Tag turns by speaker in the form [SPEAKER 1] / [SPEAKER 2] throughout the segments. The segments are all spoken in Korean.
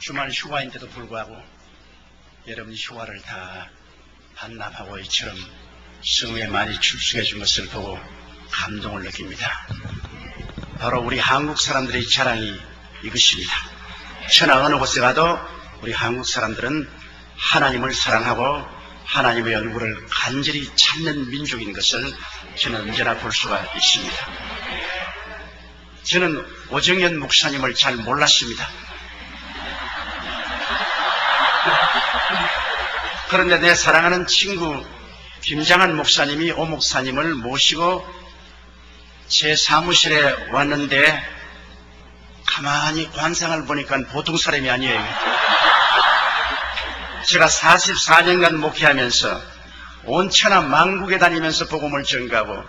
[SPEAKER 1] 주말 휴가인데도 불구하고 여러분이 휴가를 다 반납하고 이처럼 성회에 많이 출석해 준 것을 보고 감동을 느낍니다. 바로 우리 한국 사람들의 자랑이 이것입니다. 천하 어느 곳에 가도 우리 한국 사람들은 하나님을 사랑하고 하나님의 얼굴을 간절히 찾는 민족인 것을 저는 언제나 볼 수가 있습니다. 저는 오정현 목사님을 잘 몰랐습니다. 그런데 내 사랑하는 친구 김장한 목사님이 오 목사님을 모시고 제 사무실에 왔는데 가만히 관상을 보니까 보통 사람이 아니에요. 제가 44년간 목회하면서 온 천하 만국에 다니면서 복음을 전가하고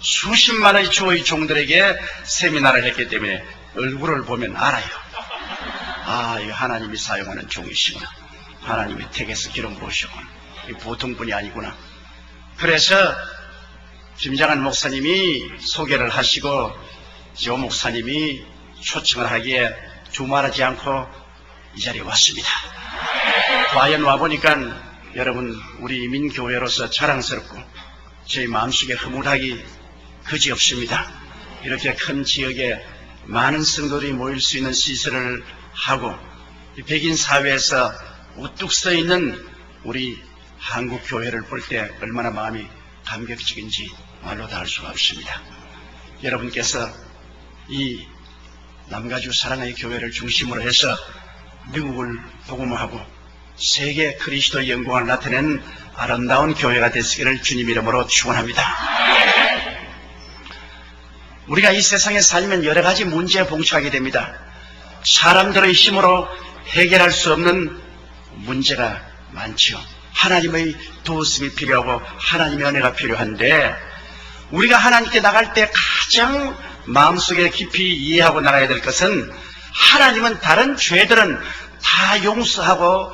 [SPEAKER 1] 수십만의 주의 종들에게 세미나를 했기 때문에 얼굴을 보면 알아요. 아, 이거 하나님이 사용하는 종이시구나. 하나님이 택해서 기름 부으시구나. 보통 분이 아니구나. 그래서 김장한 목사님이 소개를 하시고 조 목사님이 초청을 하기에 두말하지 않고 이 자리에 왔습니다. 과연 와보니까 여러분 우리 이민교회로서 자랑스럽고 저희 마음속에 흐뭇하기 그지없습니다. 이렇게 큰 지역에 많은 성도들이 모일 수 있는 시설을 하고 백인 사회에서 우뚝 서 있는 우리 한국 교회를 볼 때 얼마나 마음이 감격적인지 말로 다 할 수가 없습니다. 여러분께서 이 남가주 사랑의 교회를 중심으로 해서 미국을 복음화하고 세계 그리스도의 영광을 나타낸 아름다운 교회가 되시기를 주님 이름으로 축원합니다. 우리가 이 세상에 살면 여러 가지 문제에 봉착하게 됩니다. 사람들의 힘으로 해결할 수 없는 문제가 많죠. 하나님의 도우심이 필요하고 하나님의 은혜가 필요한데 우리가 하나님께 나갈 때 가장 마음속에 깊이 이해하고 나가야 될 것은 하나님은 다른 죄들은 다 용서하고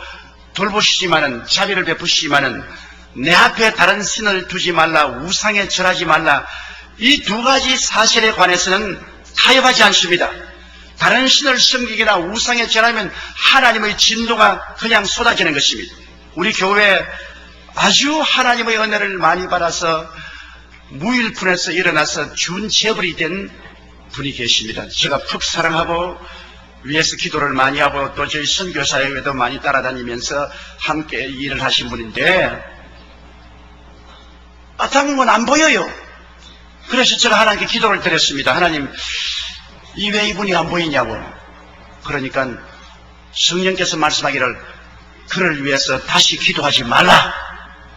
[SPEAKER 1] 돌보시지만은 자비를 베푸시지만은 내 앞에 다른 신을 두지 말라, 우상에 절하지 말라, 이 두 가지 사실에 관해서는 타협하지 않습니다. 다른 신을 섬기거나 우상에 절하면 하나님의 진노가 그냥 쏟아지는 것입니다. 우리 교회에 아주 하나님의 은혜를 많이 받아서 무일푼에서 일어나서 준재벌이 된 분이 계십니다. 제가 푹 사랑하고 위에서 기도를 많이 하고 또 저희 선교사회에도 많이 따라다니면서 함께 일을 하신 분인데 당분 안 보여요. 그래서 제가 하나님께 기도를 드렸습니다. 하나님, 이 왜 이분이 안 보이냐고. 그러니까 성령께서 말씀하기를 그를 위해서 다시 기도하지 말라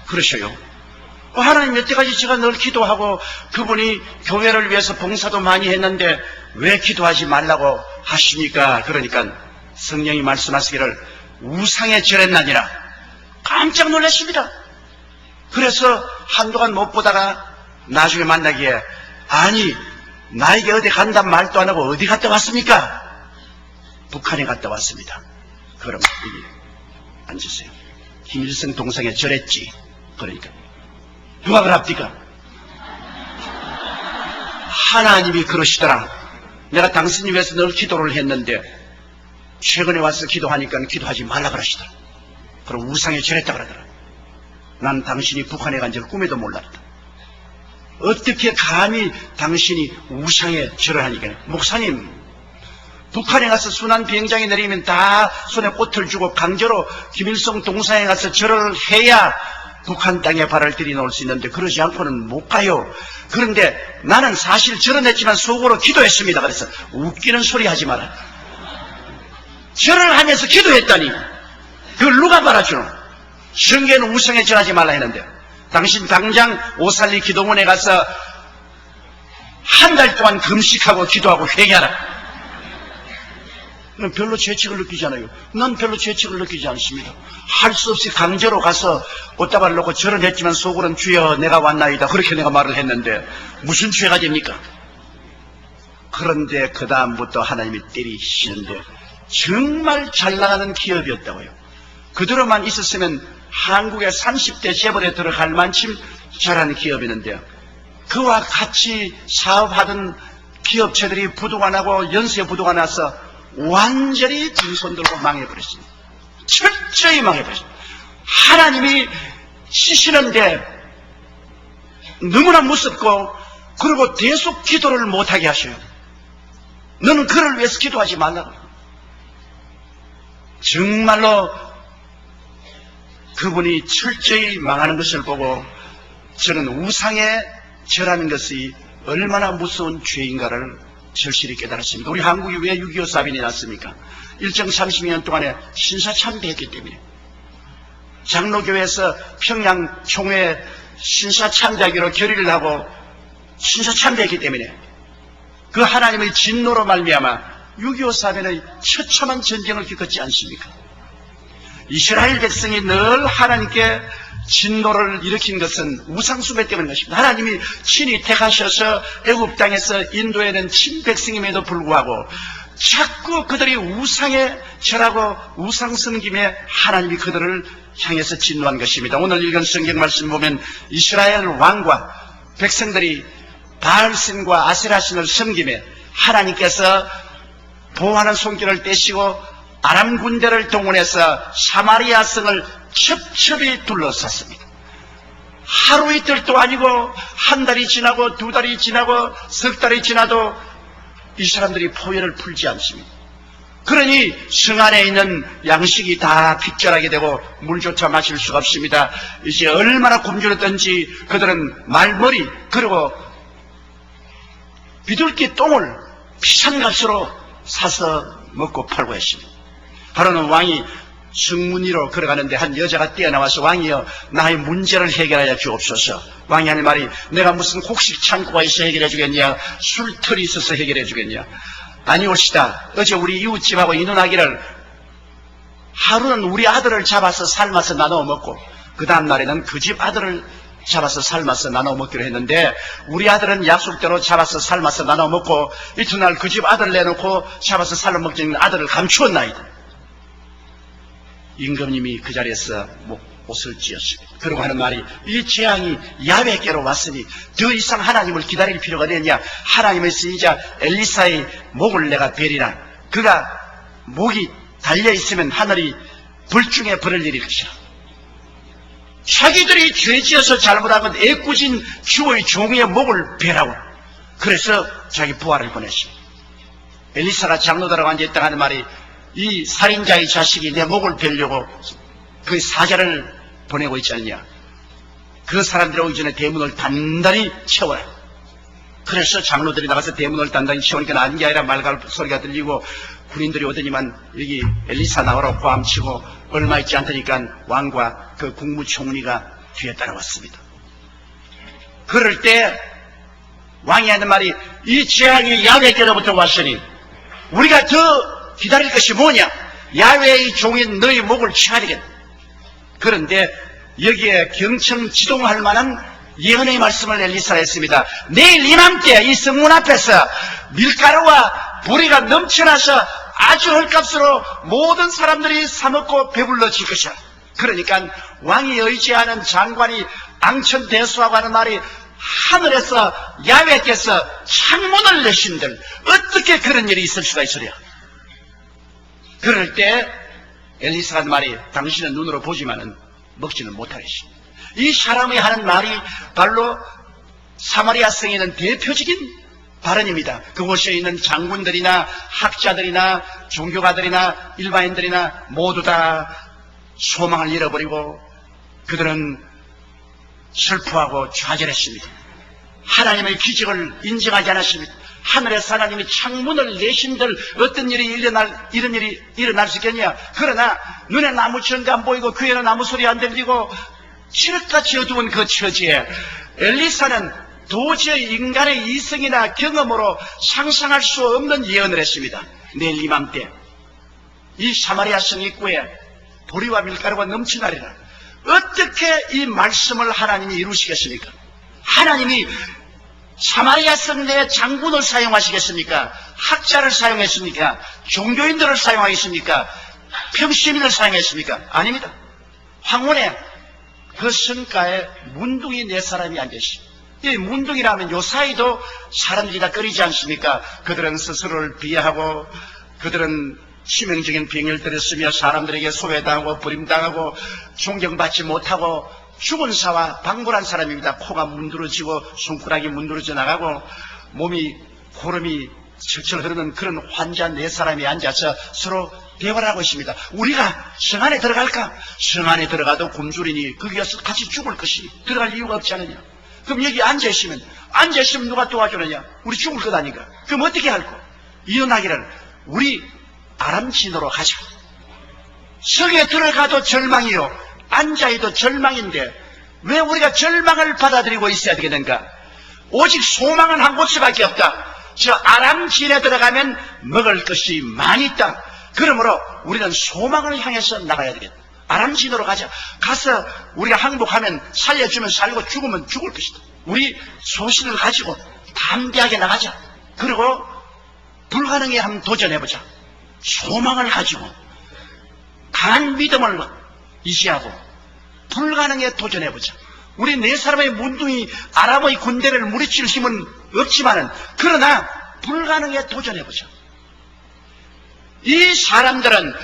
[SPEAKER 1] 그러셔요. 하나님, 여태까지 제가 늘 기도하고 그분이 교회를 위해서 봉사도 많이 했는데 왜 기도하지 말라고 하십니까? 그러니까 성령이 말씀하시기를 우상에 절했나니라. 깜짝 놀랐습니다. 그래서 한동안 못 보다가 나중에 만나기에 아니, 나에게 어디 간단 말도 안 하고 어디 갔다 왔습니까? 북한에 갔다 왔습니다. 그럼 여기 앉으세요. 김일성 동상에 절했지. 그러니까 누가 그럽니까? 하나님이 그러시더라. 내가 당신을 위해서 늘 기도를 했는데 최근에 와서 기도하니까 기도하지 말라 그러시더라. 그럼 우상에 절했다 그러더라. 난 당신이 북한에 간 줄 꿈에도 몰랐다. 어떻게 감히 당신이 우상에 절을 하니까. 목사님, 북한에 가서 순환 비행장에 내리면 다 손에 꽃을 주고 강제로 김일성 동상에 가서 절을 해야 북한 땅에 발을 들이놓을 수 있는데 그러지 않고는 못 가요. 그런데 나는 사실 절은 했지만 속으로 기도했습니다. 그래서 웃기는 소리 하지 마라. 절을 하면서 기도했다니 그걸 누가 받아주노? 성경에는 우상에 절하지 말라 했는데 당신 당장 오살리 기도원에 가서 한 달 동안 금식하고 기도하고 회개하라. 별로 죄책을 느끼지 않아요. 난 별로 죄책을 느끼지 않습니다. 할 수 없이 강제로 가서 꽃다발을 놓고 절은 했지만 속으로는 주여 내가 왔나이다 그렇게 내가 말을 했는데 무슨 죄가 됩니까? 그런데 그 다음부터 하나님이 때리시는데 정말 잘 나가는 기업이었다고요. 그대로만 있었으면 한국의 30대 재벌에 들어갈 만큼 잘하는 기업이었는데요. 그와 같이 사업하던 기업체들이 부도가 나고 연쇄 부도가 나서 완전히 빈손 들고 망해버렸습니다. 철저히 망해버렸습니다. 하나님이 치시는데 너무나 무섭고, 그리고 계속 기도를 못하게 하셔요. 너는 그를 위해서 기도하지 말라고. 정말로 그분이 철저히 망하는 것을 보고 저는 우상에 절하는 것이 얼마나 무서운 죄인가를 절실히 깨달았습니다. 우리 한국이 왜 6.25 사변이 났습니까? 일정 30년 동안에 신사참배했기 때문에. 장로교회에서 평양 총회 신사참배하기로 결의를 하고 신사참배했기 때문에 그 하나님의 진노로 말미암아 6.25 사변의 처참한 전쟁을 겪었지 않습니까? 이스라엘 백성이 늘 하나님께 진노를 일으킨 것은 우상숭배 때문인 것입니다. 하나님이 친히 택하셔서 애굽 땅에서 인도에는 친백성임에도 불구하고 자꾸 그들이 우상에 절하고 우상 섬김에 하나님이 그들을 향해서 진노한 것입니다. 오늘 읽은 성경 말씀 보면 이스라엘 왕과 백성들이 바알신과 아세라신을 섬김에 하나님께서 보호하는 손길을 떼시고 아람 군대를 동원해서 사마리아 성을 첩첩이 둘러쌌습니다. 하루 이틀도 아니고 한 달이 지나고 두 달이 지나고 석 달이 지나도 이 사람들이 포효를 풀지 않습니다. 그러니 성 안에 있는 양식이 다 빗절하게 되고 물조차 마실 수가 없습니다. 이제 얼마나 굶주렸던지 그들은 말머리 그리고 비둘기 똥을 비싼 값으로 사서 먹고 팔고 했습니다. 하루는 왕이 성문 위로 걸어가는데 한 여자가 뛰어나와서 왕이여 나의 문제를 해결하여 주옵소서. 왕이 하는 말이 내가 무슨 곡식 창고가 있어 해결해 주겠냐, 술틀이 있어서 해결해 주겠냐. 아니옵시다. 어제 우리 이웃집하고 이혼하기를 하루는 우리 아들을 잡아서 삶아서 나눠 먹고 그 다음 날에는 그 집 아들을 잡아서 삶아서 나눠 먹기로 했는데 우리 아들은 약속대로 잡아서 삶아서 나눠 먹고 이튿날 그 집 아들을 내놓고 잡아서 삶아 먹는 아들을 감추었나이다. 임금님이 그 자리에서 옷을 찢었습니다. 그러고 하는 말이 이 재앙이 야훼께로 왔으니 더 이상 하나님을 기다릴 필요가 되느냐. 하나님의 선지자 엘리사의 목을 내가 베리라. 그가 목이 달려있으면 하늘이 불중에 벌을 내릴 것이라. 자기들이 죄지어서 잘못한 건 애꿎은 주의 종의 목을 베라고. 그래서 자기 부하를 보냈습니다. 엘리사가 장로들하고 앉아있다 하는 말이 이 살인자의 자식이 내 목을 베려고 그 사자를 보내고 있지 않냐. 그 사람들이 오기 전에 대문을 단단히 채워라. 그래서 장로들이 나가서 대문을 단단히 채우니까 아닌 게 아니라 말갈 소리가 들리고 군인들이 오더니만 여기 엘리사 나오라고 고함치고 얼마 있지 않다니까 왕과 그 국무총리가 뒤에 따라왔습니다. 그럴 때 왕이 하는 말이 이 재앙이 야훼께로부터 왔으니 우리가 더 기다릴 것이 뭐냐. 야훼의 종인 너희 목을 쳐야 되겠다. 그런데 여기에 경청 지동할 만한 예언의 말씀을 엘리사가 했습니다. 내일 이맘때 이 성문 앞에서 밀가루와 보리가 넘쳐나서 아주 헐값으로 모든 사람들이 사먹고 배불러질 것이야. 그러니까 왕이 의지하는 장관이 앙천대수하고 하는 말이 하늘에서 야훼께서 창문을 내신들 어떻게 그런 일이 있을 수가 있으랴. 그럴 때 엘리사가 하는 말이 당신은 눈으로 보지만은 먹지는 못하겠습니다. 이 사람이 하는 말이 바로 사마리아 성에 있는 대표적인 발언입니다. 그곳에 있는 장군들이나 학자들이나 종교가들이나 일반인들이나 모두 다 소망을 잃어버리고 그들은 슬퍼하고 좌절했습니다. 하나님의 기적을 인정하지 않았습니다. 하늘에서 하나님이 창문을 내신들 어떤 일이 이런 일이 일어날 수 있겠냐. 그러나 눈에 나무천가 안 보이고 귀에는 아무 소리 안 들리고 칠흑같이 어두운 그 처지에 엘리사는 도저히 인간의 이성이나 경험으로 상상할 수 없는 예언을 했습니다. 내일 이맘때 이 사마리아 성 입구에 보리와 밀가루가 넘쳐나리라. 어떻게 이 말씀을 하나님이 이루시겠습니까? 하나님이 사마리아 성 내에 장군을 사용하시겠습니까? 학자를 사용했습니까? 종교인들을 사용하겠습니까? 평시민을 사용했습니까? 아닙니다. 황혼에 그 성가에 문둥이 네 사람이 앉아있습니다. 이 문둥이라면 요 사이도 사람들이 다 끓이지 않습니까? 그들은 스스로를 비하하고 그들은 치명적인 병열들을 쓰며 사람들에게 소외당하고 버림당하고 존경받지 못하고 죽은 사와 방불한 사람입니다. 코가 문드러지고 손가락이 문드러져 나가고 몸이 고름이 철철 흐르는 그런 환자 네 사람이 앉아서 서로 대화를 하고 있습니다. 우리가 성 안에 들어갈까? 성 안에 들어가도 굶주리니 거기서 같이 죽을 것이 들어갈 이유가 없지 않느냐? 그럼 여기 앉아있으면 누가 도와주느냐? 우리 죽을 것 아닌가? 그럼 어떻게 할까? 이혼하기를 우리 아람진으로 가자. 성에 들어가도 절망이요, 앉아있도 절망인데 왜 우리가 절망을 받아들이고 있어야 되겠는가? 오직 소망은 한 곳에밖에 없다. 저 아람진에 들어가면 먹을 것이 많이 있다. 그러므로 우리는 소망을 향해서 나가야 되겠다. 아람진으로 가자. 가서 우리가 항복하면 살려주면 살고 죽으면 죽을 것이다. 우리 소신을 가지고 담대하게 나가자. 그리고 불가능에 한번 도전해보자. 소망을 가지고 강한 믿음을 유지하고 불가능에 도전해보자. 우리 네 사람의 문둥이 아람의 군대를 무리칠 힘은 없지만은 그러나 불가능에 도전해보자. 이 사람들은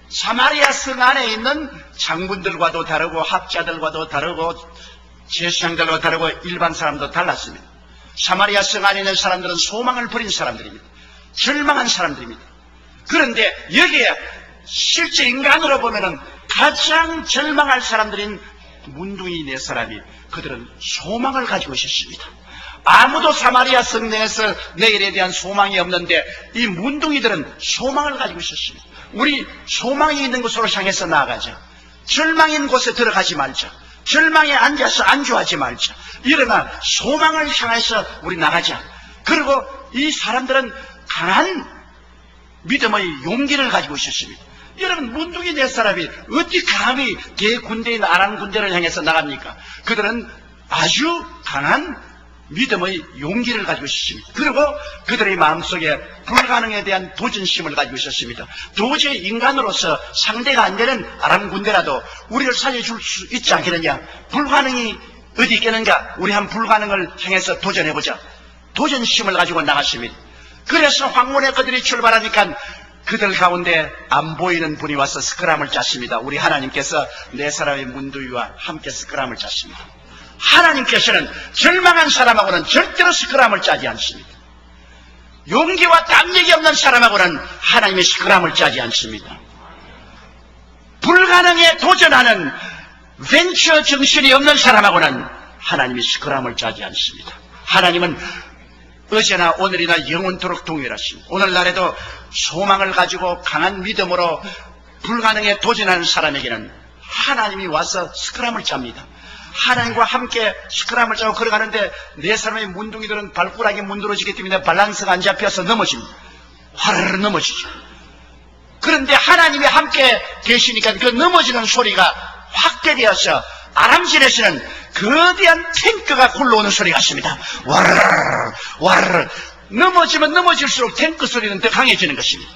[SPEAKER 1] 사마리아 성 안에 있는 장군들과도 다르고 학자들과도 다르고 제사장들과 다르고 일반 사람도 달랐습니다. 사마리아 성 안에 있는 사람들은 소망을 버린 사람들입니다. 절망한 사람들입니다. 그런데 여기에 실제 인간으로 보면은 가장 절망할 사람들인 문둥이 네 사람이 그들은 소망을 가지고 있었습니다. 아무도 사마리아 성 내에서 내일에 대한 소망이 없는데 이 문둥이들은 소망을 가지고 있었습니다. 우리 소망이 있는 곳으로 향해서 나아가자. 절망인 곳에 들어가지 말자. 절망에 앉아서 안주하지 말자. 일어나 소망을 향해서 우리 나가자. 그리고 이 사람들은 강한 믿음의 용기를 가지고 있었습니다. 여러분, 문둥이 네 사람이 어떻게 감히 대군대인 아람 군대를 향해서 나갑니까? 그들은 아주 강한 믿음의 용기를 가지고 있었습니다. 그리고 그들의 마음속에 불가능에 대한 도전심을 가지고 있었습니다. 도저히 인간으로서 상대가 안 되는 아람 군대라도 우리를 살려줄 수 있지 않겠느냐? 불가능이 어디 있겠는가? 우리 한 불가능을 향해서 도전해보자. 도전심을 가지고 나갔습니다. 그래서 황혼에 그들이 출발하니까 그들 가운데 안 보이는 분이 와서 스크람을 짰습니다. 우리 하나님께서 네 사람의 문두위와 함께 스크람을 짰습니다. 하나님께서는 절망한 사람하고는 절대로 스크람을 짜지 않습니다. 용기와 담력이 없는 사람하고는 하나님의 스크람을 짜지 않습니다. 불가능에 도전하는 벤처 정신이 없는 사람하고는 하나님이 스크람을 짜지 않습니다. 하나님은 어제나 오늘이나 영원토록 동일하십니다. 오늘날에도 소망을 가지고 강한 믿음으로 불가능에 도전하는 사람에게는 하나님이 와서 스크람을 짭니다. 하나님과 함께 스크람을 짜고 걸어가는데 네 사람의 문둥이들은 발가락이 문드러지기 때문에 밸런스가 안 잡혀서 넘어집니다. 화르르 넘어지죠. 그런데 하나님이 함께 계시니까 그 넘어지는 소리가 확대되어서 아람진에서는 거대한 탱크가 굴러오는 소리가 있습니다. 와르르 와르르. 넘어지면 넘어질수록 탱크 소리는 더 강해지는 것입니다.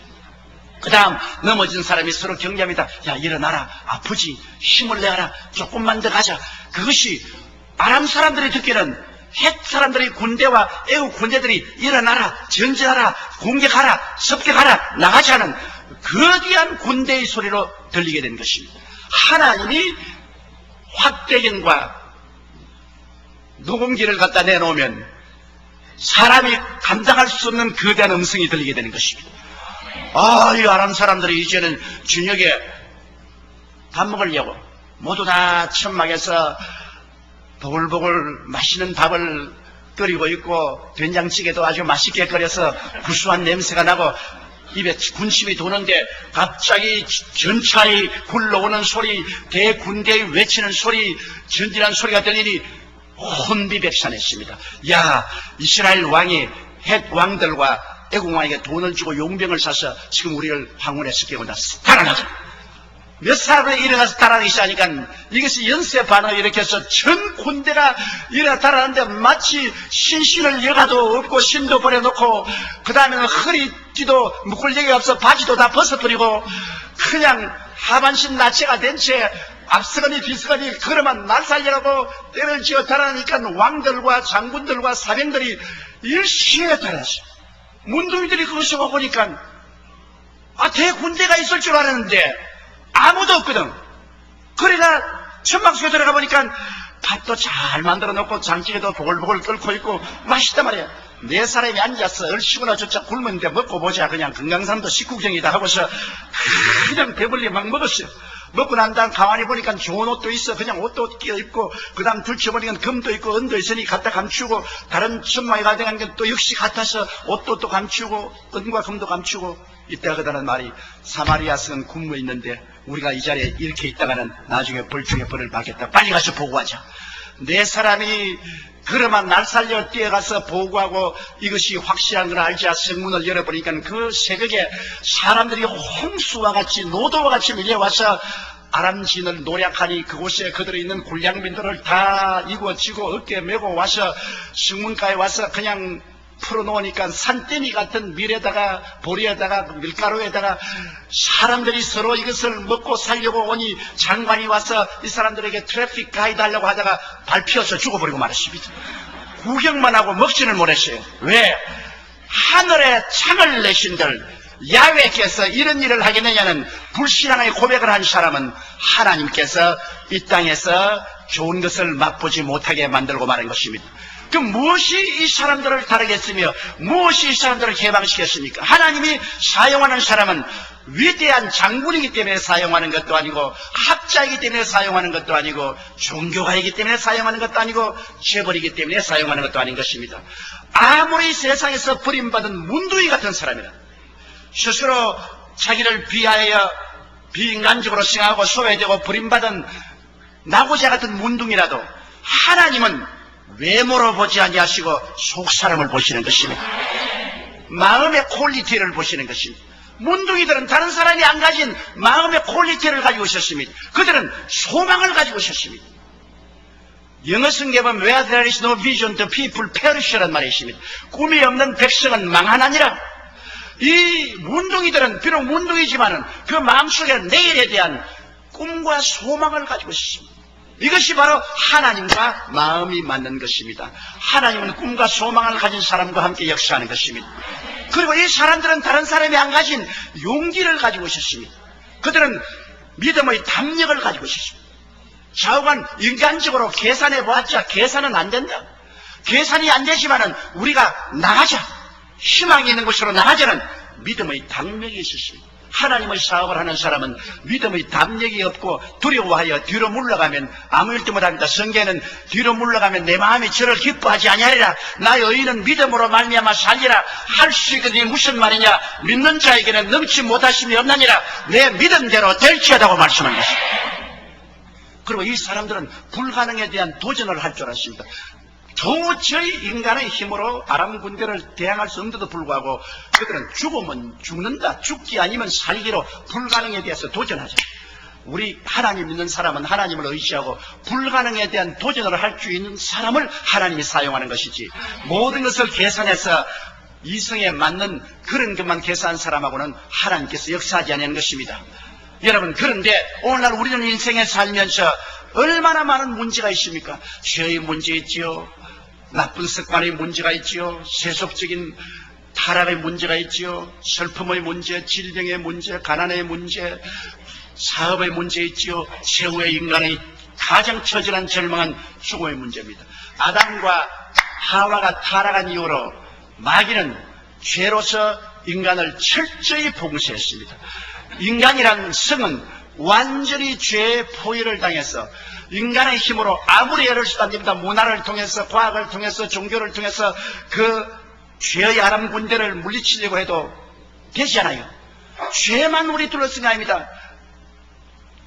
[SPEAKER 1] 그 다음 넘어진 사람이 서로 격려합니다. 야, 일어나라. 아프지? 힘을 내라. 조금만 더 가자. 그것이 아람 사람들이 듣기는 헷 사람들의 군대와 애국 군대들이 일어나라, 전진하라, 공격하라, 습격하라, 나가자는 거대한 군대의 소리로 들리게 된 것입니다. 하나님이 확대경과 녹음기를 갖다 내놓으면 사람이 감당할 수 없는 거대한 음성이 들리게 되는 것입니다. 이 아람 사람들이 이제는 저녁에 밥 먹으려고 모두 다 천막에서 보글보글 맛있는 밥을 끓이고 있고 된장찌개도 아주 맛있게 끓여서 구수한 냄새가 나고 입에 군침이 도는데 갑자기 전차에 굴러오는 소리, 대군대에 외치는 소리, 전진한 소리가 들리니 혼비백산했습니다. 야, 이스라엘 왕이 헷 왕들과 애국 왕에게 돈을 주고 용병을 사서 지금 우리를 황혼에 습격한다. 달아나자. 몇 사람이 일어나서 달아나기 시작하니까 이것이 연쇄 반응을 일으켜서 전 군대가 일어나 달아나는데 마치 신신을 여가도 없고 신도 버려놓고 그 다음에는 허리띠도 묶을 얘기가 없어 바지도 다 벗어버리고 그냥 하반신 나체가 된 채 앞서거니 뒤서거니 걸어만 날살려고 때를 지어 달아나니까 왕들과 장군들과 사병들이 일시에 달아났어요. 문둥이들이 그것을 보니까 대군대가 있을 줄 알았는데 아무도 없거든. 그러나 천막 속에 들어가 보니까 밭도 잘 만들어 놓고 장찌개도 보글보글 끓고 있고 맛있단 말이야. 네 사람이 앉아서 얼씨구나 저짝 굶었는데 먹고 보자. 그냥 금강산도 식구경이다 하고서 그냥 배불리 막 먹었어요. 먹고 난 다음 가만히 보니까 좋은 옷도 있어. 그냥 옷도 끼어 입고, 그 다음 들춰보니까 금도 있고 은도 있으니 갖다 감추고, 다른 천막에 가져간 게 또 역시 같아서 옷도 또 감추고, 은과 금도 감추고, 이때가 그다는 말이, 사마리아 성은 굶어 있는데 우리가 이 자리에 이렇게 있다가는 나중에 벌중에 벌을 받겠다. 빨리 가서 보고하자. 네 사람이 그러만 날 살려 뛰어가서 보고하고 이것이 확실한 걸 알자 성문을 열어보니까 그 새벽에 사람들이 홍수와 같이 노도와 같이 밀려와서 아람 진을 노략하니 그곳에 그들이 있는 굴량민들을 다 이고지고 어깨에 메고 와서 성문가에 와서 그냥 풀어놓으니까 산더미 같은 밀에다가 보리에다가 밀가루에다가 사람들이 서로 이것을 먹고 살려고 오니 장관이 와서 이 사람들에게 트래픽 가이드 하려고 하다가 밟혀서 죽어버리고 말았습니다. 구경만 하고 먹지를 못했어요. 왜? 하늘에 창을 내신들 야훼께서 이런 일을 하겠느냐는 불신앙의 고백을 한 사람은 하나님께서 이 땅에서 좋은 것을 맛보지 못하게 만들고 말한 것입니다. 그 무엇이 이 사람들을 다르겠으며 무엇이 이 사람들을 해방시켰습니까? 하나님이 사용하는 사람은 위대한 장군이기 때문에 사용하는 것도 아니고 학자이기 때문에 사용하는 것도 아니고 종교가이기 때문에 사용하는 것도 아니고 재벌이기 때문에 사용하는 것도 아닌 것입니다. 아무리 세상에서 버림받은 문두이 같은 사람이라 스스로 자기를 비하하여 비인간적으로 생각하고 소외되고 버림받은 나고자 같은 문둥이라도 하나님은 외모로 보지 아니하시고 속사람을 보시는 것입니다. 마음의 퀄리티를 보시는 것입니다. 문둥이들은 다른 사람이 안 가진 마음의 퀄리티를 가지고 있었습니다. 그들은 소망을 가지고 있었습니다. 영어 성경에 보면 Where there is no vision, the people perish라는 말이 있습니다. 꿈이 없는 백성은 망하나니라. 이 문둥이들은 비록 문둥이지만은 그 마음속에 내일에 대한 꿈과 소망을 가지고 있습니다. 이것이 바로 하나님과 마음이 맞는 것입니다. 하나님은 꿈과 소망을 가진 사람과 함께 역사하는 것입니다. 그리고 이 사람들은 다른 사람이 안 가진 용기를 가지고 있었습니다. 그들은 믿음의 담력을 가지고 있었습니다. 좌우간 인간적으로 계산해 보았자 계산은 안 된다. 계산이 안 되지만은 우리가 나가자, 희망이 있는 곳으로 나가자는 믿음의 담력이 있었습니다. 하나님의 사업을 하는 사람은 믿음의 담력이 없고 두려워하여 뒤로 물러가면 아무 일도 못합니다. 성경에는 뒤로 물러가면 내 마음이 저를 기뻐하지 아니하리라. 나의 의인은 믿음으로 말미암아 살리라. 할 수 있거든요. 무슨 말이냐? 믿는 자에게는 넘치 못하심이 없나니라. 내 믿음대로 될지어다고 말씀한 것입니다. 그리고 이 사람들은 불가능에 대한 도전을 할 줄 알았습니다. 도저히 인간의 힘으로 아람 군대를 대항할 수 없는데도 불구하고 그들은 죽으면 죽는다, 죽기 아니면 살기로 불가능에 대해서 도전하죠. 우리 하나님 믿는 사람은 하나님을 의지하고 불가능에 대한 도전을 할 수 있는 사람을 하나님이 사용하는 것이지, 모든 것을 계산해서 이성에 맞는 그런 것만 계산한 사람하고는 하나님께서 역사하지 않는 것입니다. 여러분, 그런데 오늘날 우리는 인생에 살면서 얼마나 많은 문제가 있습니까? 죄의 문제 있지요, 나쁜 습관의 문제가 있지요, 세속적인 타락의 문제가 있지요, 슬픔의 문제, 질병의 문제, 가난의 문제, 사업의 문제 있지요, 최후의 인간의 가장 처절한 절망한 죽음의 문제입니다. 아담과 하와가 타락한 이후로 마귀는 죄로서 인간을 철저히 봉쇄했습니다. 인간이란 성은 완전히 죄의 포위를 당해서 인간의 힘으로 아무리 애를 써도 안 됩니다. 문화를 통해서, 과학을 통해서, 종교를 통해서 그 죄의 아람 군대를 물리치려고 해도 되지 않아요. 죄만 우리 둘러쓴 게 아닙니다.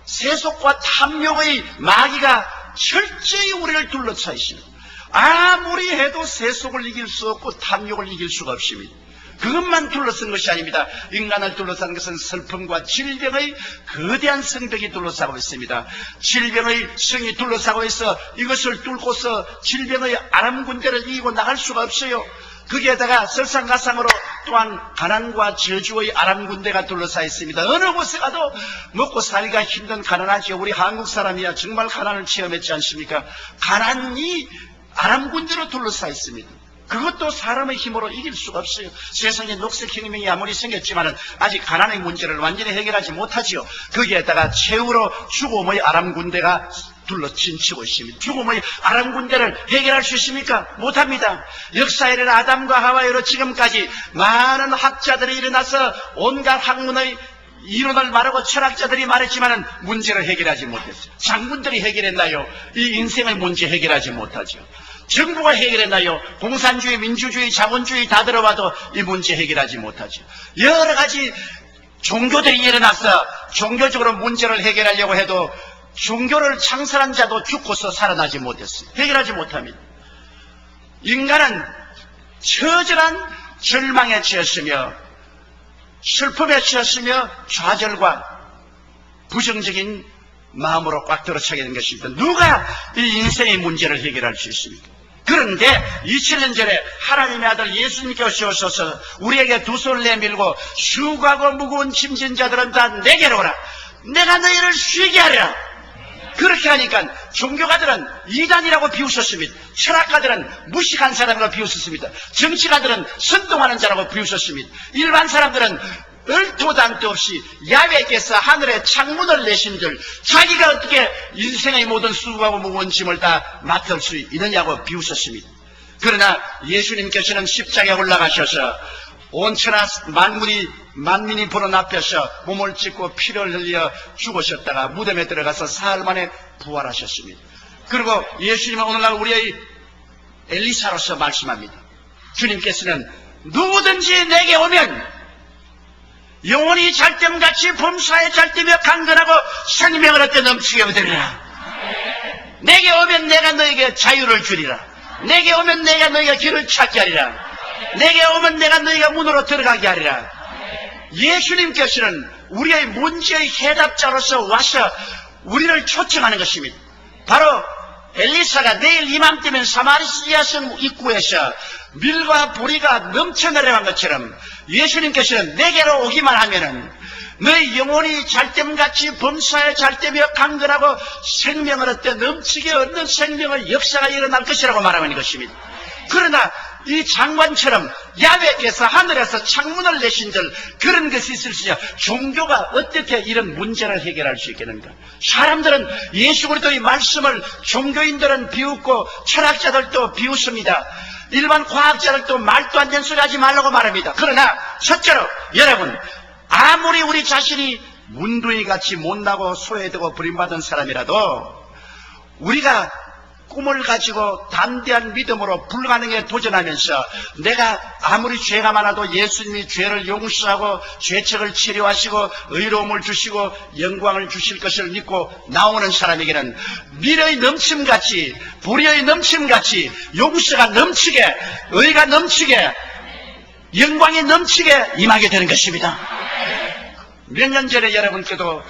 [SPEAKER 1] 세속과 탐욕의 마귀가 철저히 우리를 둘러싸 있습니다. 아무리 해도 세속을 이길 수 없고 탐욕을 이길 수가 없습니다. 그것만 둘러쓴 것이 아닙니다. 인간을 둘러싼 것은 슬픔과 질병의 거대한 성벽이 둘러싸고 있습니다. 질병의 성이 둘러싸고 있어 이것을 뚫고서 질병의 아람 군대를 이기고 나갈 수가 없어요. 거기에다가 설상가상으로 또한 가난과 저주의 아람 군대가 둘러싸여 있습니다. 어느 곳에 가도 먹고 살기가 힘든 가난하죠. 우리 한국 사람이야 정말 가난을 체험했지 않습니까? 가난이 아람 군대로 둘러싸여 있습니다. 그것도 사람의 힘으로 이길 수가 없어요. 세상에 녹색혁명이 아무리 생겼지만은 아직 가난의 문제를 완전히 해결하지 못하지요. 거기에다가 최후로 죽음의 아람 군대가 둘러친치고 있습니다. 죽음의 아람 군대를 해결할 수 있습니까? 못합니다. 역사에 일어나 아담과 하와이로 지금까지 많은 학자들이 일어나서 온갖 학문의 이론을 말하고 철학자들이 말했지만은 문제를 해결하지 못했어요. 장군들이 해결했나요? 이 인생의 문제 해결하지 못하죠. 정부가 해결했나요? 공산주의, 민주주의, 자본주의 다 들어봐도 이 문제 해결하지 못하죠. 여러 가지 종교들이 일어나서 종교적으로 문제를 해결하려고 해도 종교를 창설한 자도 죽고서 살아나지 못했어요. 해결하지 못합니다. 인간은 처절한 절망에 처했으며 슬픔에 처했으며 좌절과 부정적인 마음으로 꽉 들어차게 된 것입니다. 누가 이 인생의 문제를 해결할 수 있습니까? 그런데 2000년 전에 하나님의 아들 예수님께서 오셔서 우리에게 두 손을 내밀고 수고하고 무거운 짐진 자들은 다 내게로 오라. 내가 너희를 쉬게 하리라. 그렇게 하니까 종교가들은 이단이라고 비웃었습니다. 철학가들은 무식한 사람이라고 비웃었습니다. 정치가들은 선동하는 자라고 비웃었습니다. 일반 사람들은 얼토도 않도 없이 야훼께서 하늘에 창문을 내신들 자기가 어떻게 인생의 모든 수고하고 무거운 짐을 다 맡을 수 있느냐고 비웃었습니다. 그러나 예수님께서는 십자가에 올라가셔서 온천하 만민이 보는 앞에서 몸을 찢고 피를 흘려 죽으셨다가 무덤에 들어가서 사흘 만에 부활하셨습니다. 그리고 예수님은 오늘날 우리의 엘리사로서 말씀합니다. 주님께서는 누구든지 내게 오면 영혼이 잘됨같이 범사에 잘되며 강건하고 생명을 얻게 넘치게 얻으리라. 내게 오면 내가 너에게 자유를 주리라. 내게 오면 내가 너에게 길을 찾게 하리라. 내게 오면 내가 너희가 문으로 들어가게 하리라. 예수님께서는 우리의 문제의 해답자로서 와서 우리를 초청하는 것입니다. 바로 엘리사가 내일 이맘때면 사마리아 성 입구에서 밀과 보리가 넘쳐 내려간 것처럼 예수님께서는 내게로 오기만 하면은 너희 영혼이 잘됨같이 범사에 잘되며 강건하고 생명을 얻되 넘치게 얻는 생명의 역사가 일어날 것이라고 말하는 것입니다. 그러나 이 장관처럼 야훼께서 하늘에서 창문을 내신들 그런 것이 있을 수 있냐. 종교가 어떻게 이런 문제를 해결할 수 있겠는가. 사람들은 예수 그리스도의 말씀을 종교인들은 비웃고 철학자들도 비웃습니다. 일반 과학자들도 말도 안 되는 소리 하지 말라고 말합니다. 그러나 첫째로 여러분, 아무리 우리 자신이 문둥이같이 못나고 소외되고 버림받은 사람이라도 우리가 꿈을 가지고 담대한 믿음으로 불가능에 도전하면서 내가 아무리 죄가 많아도 예수님이 죄를 용서하고 죄책을 치료하시고 의로움을 주시고 영광을 주실 것을 믿고 나오는 사람에게는 미래의 넘침같이 불의의 넘침같이 용서가 넘치게 의가 넘치게 영광이 넘치게 임하게 되는 것입니다. 몇 년 전에 여러분께도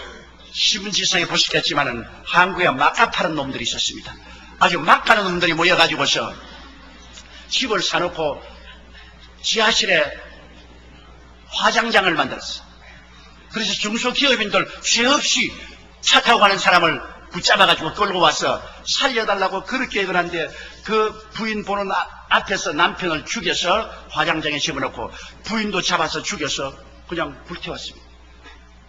[SPEAKER 1] 신문지상에 보셨겠지만은 한국에 막가 파는 놈들이 있었습니다. 아주 막 가는 놈들이 모여가지고서 집을 사놓고 지하실에 화장장을 만들었어. 그래서 중소기업인들 죄 없이 차 타고 가는 사람을 붙잡아가지고 끌고 와서 살려달라고 그렇게 그러는데 그 부인 보는 앞에서 남편을 죽여서 화장장에 집어넣고 부인도 잡아서 죽여서 그냥 불태웠습니다.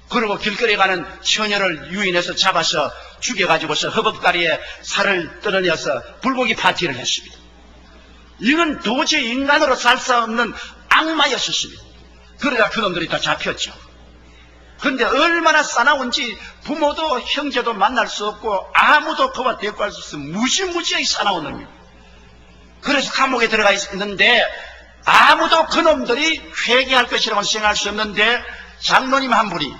[SPEAKER 1] 그리고 길거리에 가는 처녀를 유인해서 잡아서 죽여가지고서 허벅다리에 살을 떨어내서 불고기 파티를 했습니다. 이건 도저히 인간으로 살 수 없는 악마였었습니다. 그러다 그놈들이 다 잡혔죠. 그런데 얼마나 싸나운지 부모도 형제도 만날 수 없고 아무도 그와 대꾸할 수 없어 무지무지하게 싸나운 놈입니다. 그래서 감옥에 들어가 있는데 아무도 그놈들이 회개할 것이라고 생각할 수 없는데 장로님 한 분이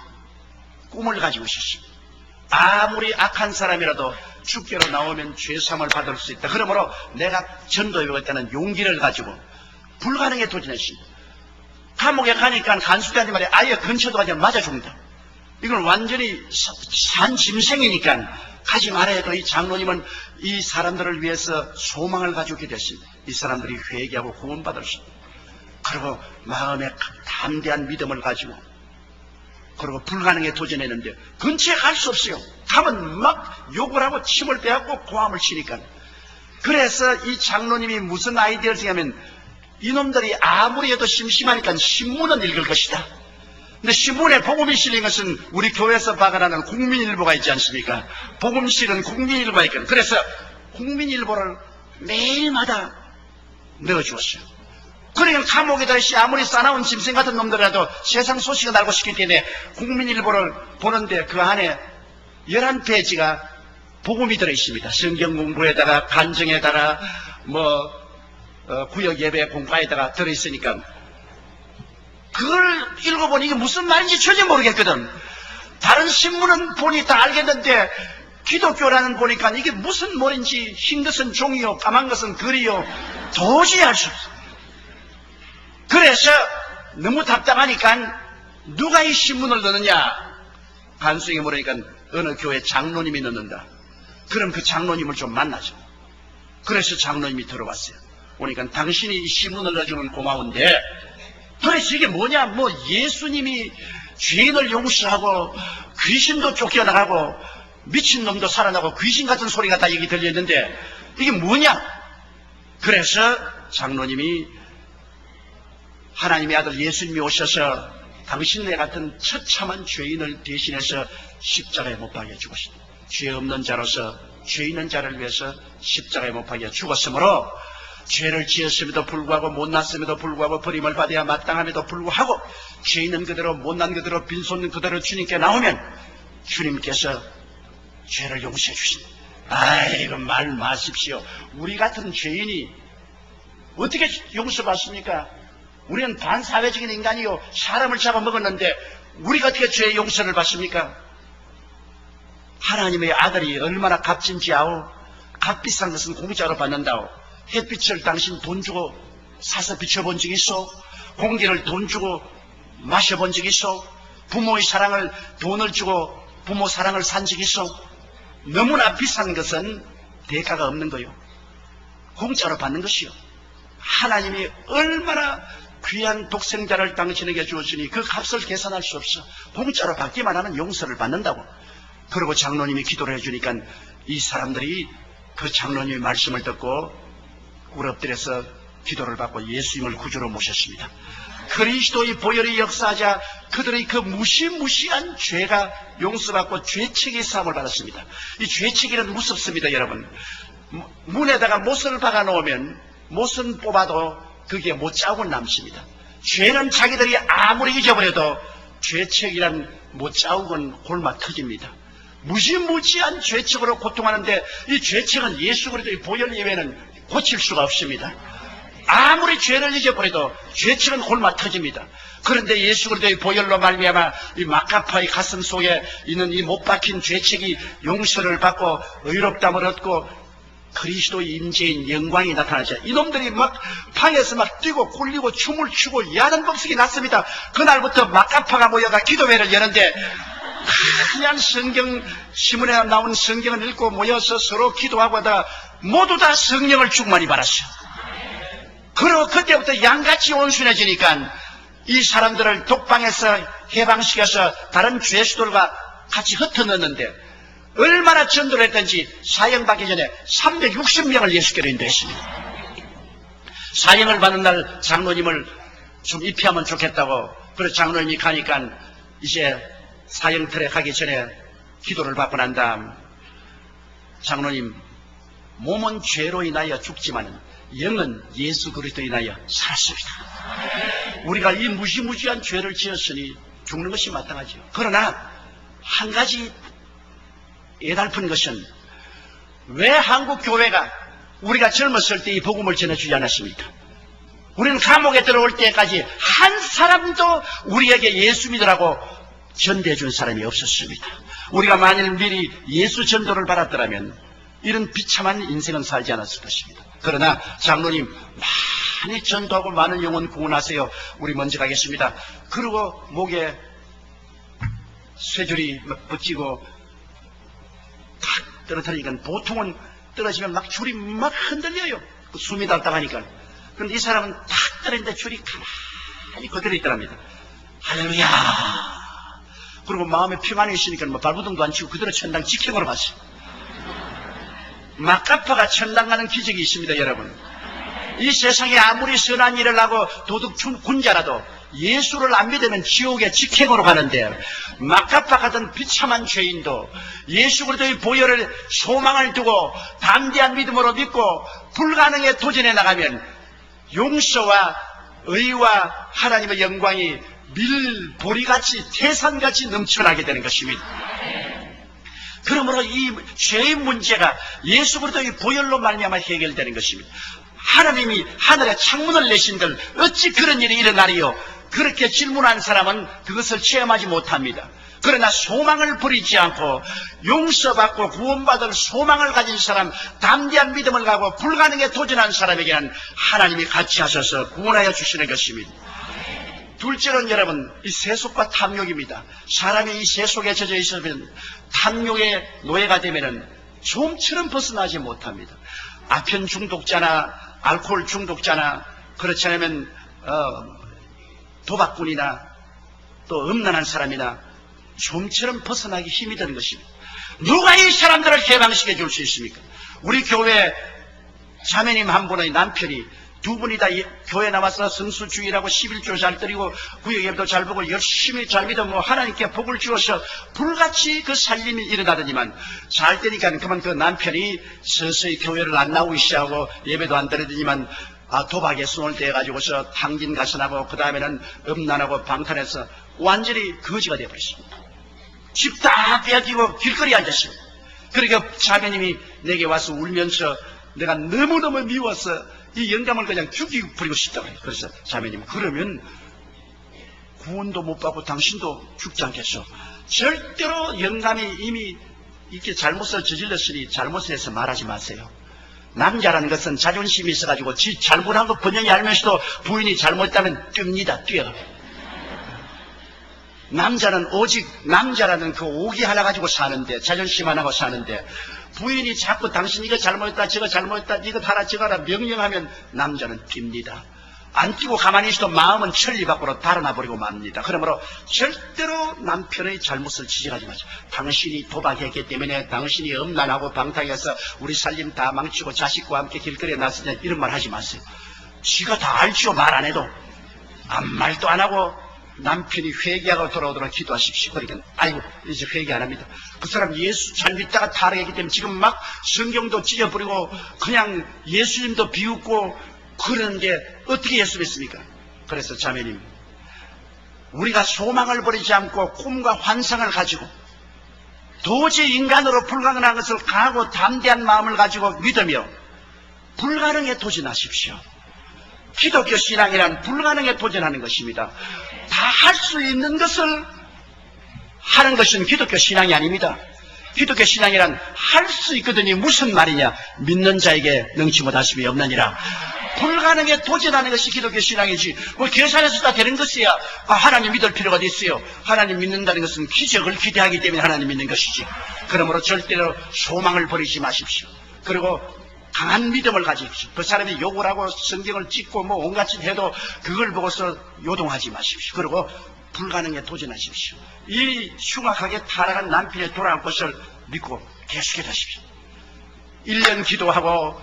[SPEAKER 1] 꿈을 가지고 있었습니다. 아무리 악한 사람이라도 죽게로 나오면 죄사함을 받을 수 있다. 그러므로 내가 전도에 배웠다는 용기를 가지고 불가능에 도전했습니다. 감옥에 가니까 간수대한테 말해 아예 근처도 가지 맞아 죽는다. 이건 완전히 산 짐승이니까 가지 말아야 해도 이 장로님은 이 사람들을 위해서 소망을 가지고 됐습니다. 이 사람들이 회개하고 구원받을 수 있다. 그리고 마음에 담대한 믿음을 가지고 그리고 불가능에 도전했는데 근처에 갈 수 없어요. 가면 막 욕을 하고 침을 빼앗고 고함을 치니까. 그래서 이 장로님이 무슨 아이디어를 쓰냐면 이놈들이 아무리 해도 심심하니까 신문은 읽을 것이다. 근데 신문에 복음이 실린 것은 우리 교회에서 박아나는 국민일보가 있지 않습니까? 복음 실은 국민일보가 있거든. 그래서 국민일보를 매일마다 넣어주었어요. 그러니까 감옥에다 아무리 싸나운 짐승 같은 놈들이라도 세상 소식을 알고 싶기 때문에 국민일보를 보는데 그 안에 11페이지가 복음이 들어있습니다. 성경 공부에다가 간증에다가 구역 예배 공과에다가 들어있으니까 그걸 읽어보니 이게 무슨 말인지 전혀 모르겠거든. 다른 신문은 보니 다 알겠는데 기독교라는 보니까 이게 무슨 말인지 흰 것은 종이요 까만 것은 글이요 도저히 알 수 없어. 그래서 너무 답답하니까 누가 이 신문을 넣느냐? 간수에게 물으니까 어느 교회 장로님이 넣는다. 그럼 그 장로님을 좀 만나죠. 그래서 장로님이 들어왔어요. 오니까 당신이 이 신문을 넣어주면 고마운데 도대체 이게 뭐냐? 예수님이 죄인을 용서하고 귀신도 쫓겨나가고 미친놈도 살아나고 귀신 같은 소리가 다 여기 들렸는데 이게 뭐냐? 그래서 장로님이 하나님의 아들 예수님이 오셔서 당신네 같은 처참한 죄인을 대신해서 십자가에 못 박여 죽으신 죄 없는 자로서 죄 있는 자를 위해서 십자가에 못 박여 죽었으므로 죄를 지었음에도 불구하고 못났음에도 불구하고 버림을 받아야 마땅함에도 불구하고 죄 있는 그대로 못난 그대로 빈손 그대로 주님께 나오면 주님께서 죄를 용서해 주신. 아이고 말 마십시오. 우리 같은 죄인이 어떻게 용서받습니까? 우리는 반사회적인 인간이요 사람을 잡아먹었는데 우리가 어떻게 죄의 용서를 받습니까? 하나님의 아들이 얼마나 값진지 아오. 값비싼 것은 공짜로 받는다오. 햇빛을 당신 돈 주고 사서 비춰본 적 있어? 공기를 돈 주고 마셔본 적 있어? 부모의 사랑을 돈을 주고 부모 사랑을 산 적 있어? 너무나 비싼 것은 대가가 없는 거요. 공짜로 받는 것이요. 하나님이 얼마나 귀한 독생자를 당신에게 주었으니 그 값을 계산할 수 없어. 공짜로 받기만 하면 용서를 받는다고. 그리고 장로님이 기도를 해주니까 이 사람들이 그 장로님의 말씀을 듣고 꿇어엎드려서 기도를 받고 예수님을 구주로 모셨습니다. 그리스도의 보혈이 역사하자 그들의 그 무시무시한 죄가 용서받고 죄책의 사함을 받았습니다. 이 죄책이는 무섭습니다, 여러분. 문에다가 못을 박아 놓으면 못은 뽑아도 그게 못자국은 남습니다. 죄는 자기들이 아무리 잊어버려도 죄책이란 못자국은 골마 터집니다. 무지무지한 죄책으로 고통하는데 이 죄책은 예수 그리스도의 보혈 예외는 고칠 수가 없습니다. 아무리 죄를 잊어버려도 죄책은 골마 터집니다. 그런데 예수 그리스도의 보혈로 말미암아 이 마카파의 가슴 속에 있는 이 못 박힌 죄책이 용서를 받고 의롭다함을 얻고 그리스도의 임재인 영광이 나타나죠. 이놈들이 막 방에서 막 뛰고 굴리고 춤을 추고 야단 법석이 났습니다. 그날부터 마카파가 모여가 기도회를 여는데 그냥 성경 신문에 나온 성경을 읽고 모여서 서로 기도하고 하다가 모두 다 성령을 충만히 받았어요. 그리고 그때부터 양같이 온순해지니까 이 사람들을 독방에서 해방시켜서 다른 죄수들과 같이 흩어넣었는데 얼마나 전도를 했던지 사형받기 전에 360명을 예수께로 인도했습니다. 사형을 받는 날 장로님을 좀 입히하면 좋겠다고 그래서 장로님이 가니까 이제 사형틀에 가기 전에 기도를 받고 난 다음 장로님 몸은 죄로 인하여 죽지만 영은 예수 그리스도로 인하여 살았습니다. 우리가 이 무시무시한 죄를 지었으니 죽는 것이 마땅하죠. 그러나 한 가지 애달픈 것은 왜 한국 교회가 우리가 젊었을 때 이 복음을 전해주지 않았습니까? 우리는 감옥에 들어올 때까지 한 사람도 우리에게 예수 믿으라고 전대해준 사람이 없었습니다. 우리가 만일 미리 예수 전도를 받았더라면 이런 비참한 인생은 살지 않았을 것입니다. 그러나 장로님 많이 전도하고 많은 영혼 구원하세요. 우리 먼저 가겠습니다. 그리고 목에 쇠줄이 붙이고 탁 떨어뜨리니까 보통은 떨어지면 막 줄이 막 흔들려요. 숨이 답답하니까. 그런데 이 사람은 탁 떨어지는데 줄이 가만히 그대로 있더랍니다. 할렐루야. 그리고 마음에 평안이 있으니까 발부둥도 안 치고 그대로 천당 직행으로 갔어요. 마카파가 천당 가는 기적이 있습니다, 여러분. 이 세상에 아무리 선한 일을 하고 도덕 군자라도 예수를 안 믿으면 지옥의 직행으로 가는데, 막가파 같은 비참한 죄인도 예수 그리스도의 보혈을 소망을 두고 담대한 믿음으로 믿고 불가능에 도전해 나가면 용서와 의와 하나님의 영광이 밀보리같이 태산같이 넘쳐나게 되는 것입니다. 그러므로 이 죄의 문제가 예수 그리스도의 보혈로 말미암아 해결되는 것입니다. 하나님이 하늘에 창문을 내신들 어찌 그런 일이 일어나리요? 그렇게 질문한 사람은 그것을 체험하지 못합니다. 그러나 소망을 버리지 않고 용서받고 구원받을 소망을 가진 사람, 담대한 믿음을 가고 불가능에 도전한 사람에게는 하나님이 같이 하셔서 구원하여 주시는 것입니다. 둘째는 여러분, 이 세속과 탐욕입니다. 사람이 이 세속에 젖어 있으면 탐욕의 노예가 되면은 좀처럼 벗어나지 못합니다. 아편 중독자나 알코올 중독자나 그렇지 않으면 도박꾼이나 또 음란한 사람이나 좀처럼 벗어나기 힘이 드는 것입니다. 누가 이 사람들을 해방시켜 줄 수 있습니까? 우리 교회 자매님 한 분의 남편이 두 분이 다 교회 나와서 성수주의라고 11조 잘 드리고 구역예배도 잘 보고 열심히 잘 믿으면 하나님께 복을 주어서 불같이 그 살림이 일어나더니만 잘 되니까 그만 그 남편이 서서히 교회를 안 나오기 시작하고 예배도 안 드리더니만 도박에 손을 대가지고서 탕진 가선하고 그 다음에는 음란하고 방탄해서 완전히 거지가 되어버렸습니다. 집 다 빼앗기고 길거리에 앉았습니다. 그러니까 자매님이 내게 와서 울면서 내가 너무너무 미워서 이 영감을 그냥 죽이버리고 싶다고 해요. 그래서 자매님, 그러면 구원도 못 받고 당신도 죽지 않겠어? 절대로 영감이 이미 이렇게 잘못을 저질렀으니 잘못을 해서 말하지 마세요. 남자라는 것은 자존심이 있어가지고 지 잘못한 거 번영이 알면서도 부인이 잘못했다면 뜹니다. 뛰어. 남자는 오직 남자라는 그 오기 하나 가지고 사는데, 자존심 하나 가지고 사는데, 부인이 자꾸 당신 이거 잘못했다 저거 잘못했다 이거 하라 저거 하라 명령하면 남자는 뜁니다. 안 뛰고 가만히 있어도 마음은 천리 밖으로 달아나버리고 맙니다. 그러므로 절대로 남편의 잘못을 지적하지 마세요. 당신이 도박했기 때문에, 당신이 음란하고 방탕해서 우리 살림 다 망치고 자식과 함께 길거리에 나서냐 이런 말 하지 마세요. 지가 다 알죠. 말 안 해도. 아무 말도 안 하고 남편이 회개하고 돌아오도록 기도하십시오. 그러니까 아이고 이제 회개 안 합니다. 그 사람 예수 잘 믿다가 타락했기 때문에 지금 막 성경도 찢어버리고 그냥 예수님도 비웃고 그러는데 어떻게 예수 믿습니까? 그래서 자매님, 우리가 소망을 버리지 않고 꿈과 환상을 가지고 도저히 인간으로 불가능한 것을 강하고 담대한 마음을 가지고 믿으며 불가능에 도전하십시오. 기독교 신앙이란 불가능에 도전하는 것입니다. 다 할 수 있는 것을 하는 것은 기독교 신앙이 아닙니다. 기독교 신앙이란 할 수 있거든요. 무슨 말이냐? 믿는 자에게 능치 못하심이 없느니라. 불가능에 도전하는 것이 기독교 신앙이지, 뭐 계산해서 다 되는 것이야 하나님 믿을 필요가 있어요. 하나님 믿는다는 것은 기적을 기대하기 때문에 하나님 믿는 것이지. 그러므로 절대로 소망을 버리지 마십시오. 그리고 강한 믿음을 가지십시오. 그 사람이 욕을 하고 성경을 찍고 뭐 온갖 짓 해도 그걸 보고서 요동하지 마십시오. 그리고 불가능에 도전하십시오. 이 흉악하게 타락한 남편의 돌아올 것을 믿고 계속해 가십시오. 1년 기도하고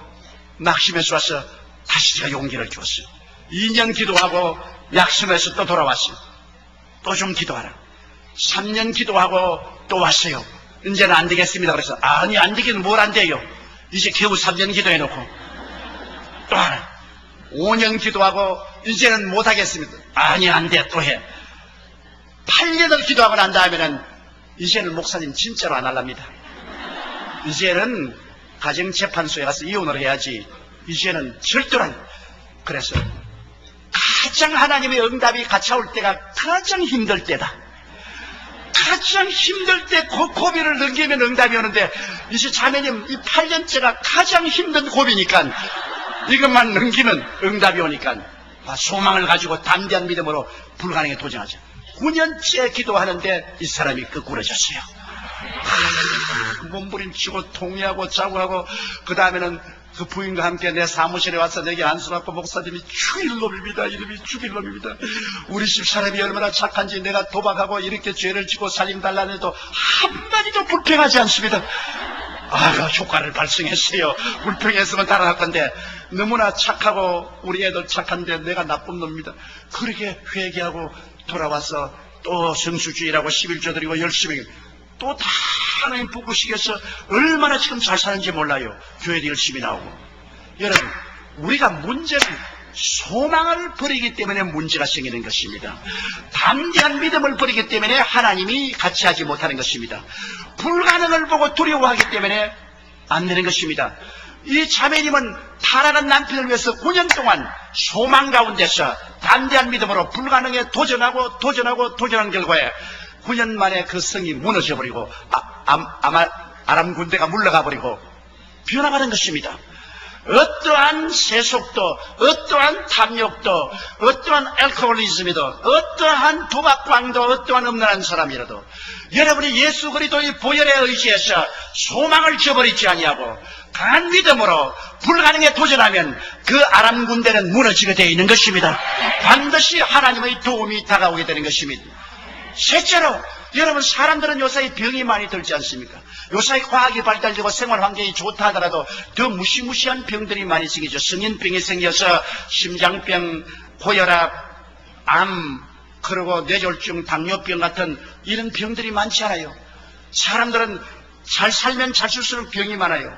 [SPEAKER 1] 낙심해서 와서 다시 제가 용기를 주었어요. 2년 기도하고 낙심해서 또 돌아왔어요. 또 좀 기도하라. 3년 기도하고 또 왔어요. 이제는 안 되겠습니다. 그래서 아니 안 되긴 뭘 안 돼요. 이제 겨우 3년 기도해놓고 또 하나. 5년 기도하고 이제는 못하겠습니다. 아니 안 돼. 또 해. 8년을 기도하고 난 다음에는 이제는 목사님 진짜로 안 할랍니다. 이제는 가정재판소에 가서 이혼을 해야지. 이제는 절대로 안. 그래서 가장 하나님의 응답이 같이 올 때가 가장 힘들 때다. 가장 힘들 때 고비를 넘기면 응답이 오는데, 이제 자매님 이 8년째가 가장 힘든 고비니까 이것만 넘기면 응답이 오니까 소망을 가지고 담대한 믿음으로 불가능에 도전하자. 9년째 기도하는데 이 사람이 거꾸러졌어요. 몸부림치고 통회하고 자고하고, 그 다음에는 그 부인과 함께 내 사무실에 와서 내게 안수받고, 목사님이 죽일 놈입니다. 이름이 죽일 놈입니다. 우리 집 사람이 얼마나 착한지, 내가 도박하고 이렇게 죄를 지고 살림 달라는 해도 한마디도 불평하지 않습니다. 효과를 발생했어요. 불평했으면 달아날 건데 너무나 착하고 우리 애들 착한데 내가 나쁜 놈입니다. 그렇게 회개하고 돌아와서 또 성수주의라고 11조 드리고 열심히 또 다 하나님 부부시켜서 얼마나 지금 잘 사는지 몰라요. 교회도 열심히 나오고. 여러분, 우리가 문제는 소망을 버리기 때문에 문제가 생기는 것입니다. 담대한 믿음을 버리기 때문에 하나님이 같이 하지 못하는 것입니다. 불가능을 보고 두려워하기 때문에 안 되는 것입니다. 이 자매님은 타락한 남편을 위해서 9년 동안 소망 가운데서 담대한 믿음으로 불가능에 도전한 결과에 9년 만에 그 성이 무너져버리고 아람 군대가 물러가 버리고 변화받은 것입니다. 어떠한 세속도, 어떠한 탐욕도, 어떠한 알코올리즘이도, 어떠한 도박광도, 어떠한 음란한 사람이라도 여러분이 예수 그리스도의 보혈에 의지해서 소망을 저버리지 아니하고 강한 믿음으로 불가능에 도전하면 그 아람 군대는 무너지게 되어 있는 것입니다. 반드시 하나님의 도움이 다가오게 되는 것입니다. 셋째로, 여러분, 사람들은 요사이 병이 많이 들지 않습니까? 요사이 과학이 발달되고 생활 환경이 좋다 하더라도 더 무시무시한 병들이 많이 생기죠. 성인병이 생겨서 심장병, 고혈압, 암, 그리고 뇌졸중, 당뇨병 같은 이런 병들이 많지 않아요. 사람들은 잘 살면 잘 쓸수록 병이 많아요.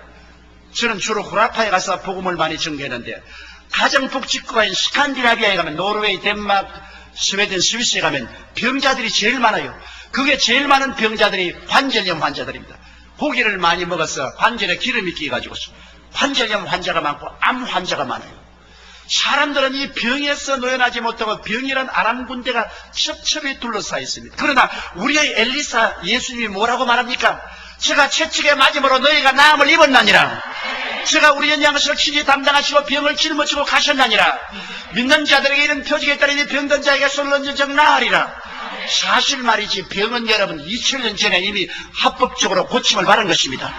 [SPEAKER 1] 저는 주로 후라파에 가서 복음을 많이 전개했는데 가정복지국가인 스칸디나비아에 가면 노르웨이, 덴마크, 스웨덴, 스위스에 가면 병자들이 제일 많아요. 그게 제일 많은 병자들이 관절염 환자들입니다. 고기를 많이 먹어서 관절에 기름이 끼어가지고 관절염 환자가 많고 암 환자가 많아요. 사람들은 이 병에서 노연하지 못하고 병이란 아람 군대가 첩첩이 둘러싸여 있습니다. 그러나 우리의 엘리사 예수님이 뭐라고 말합니까? 제가 채찍에 맞음으로 너희가 나음을 입었나니라. 제가 우리 연양것을 친히 담당하시고 병을 짊어지고 가셨나니라. 믿는 자들에게 이런 표적에 따르니 병든 자에게 손을 얹은 적 나으리라. 사실 말이지, 병은 여러분 2000년 전에 이미 합법적으로 고침을 받은 것입니다.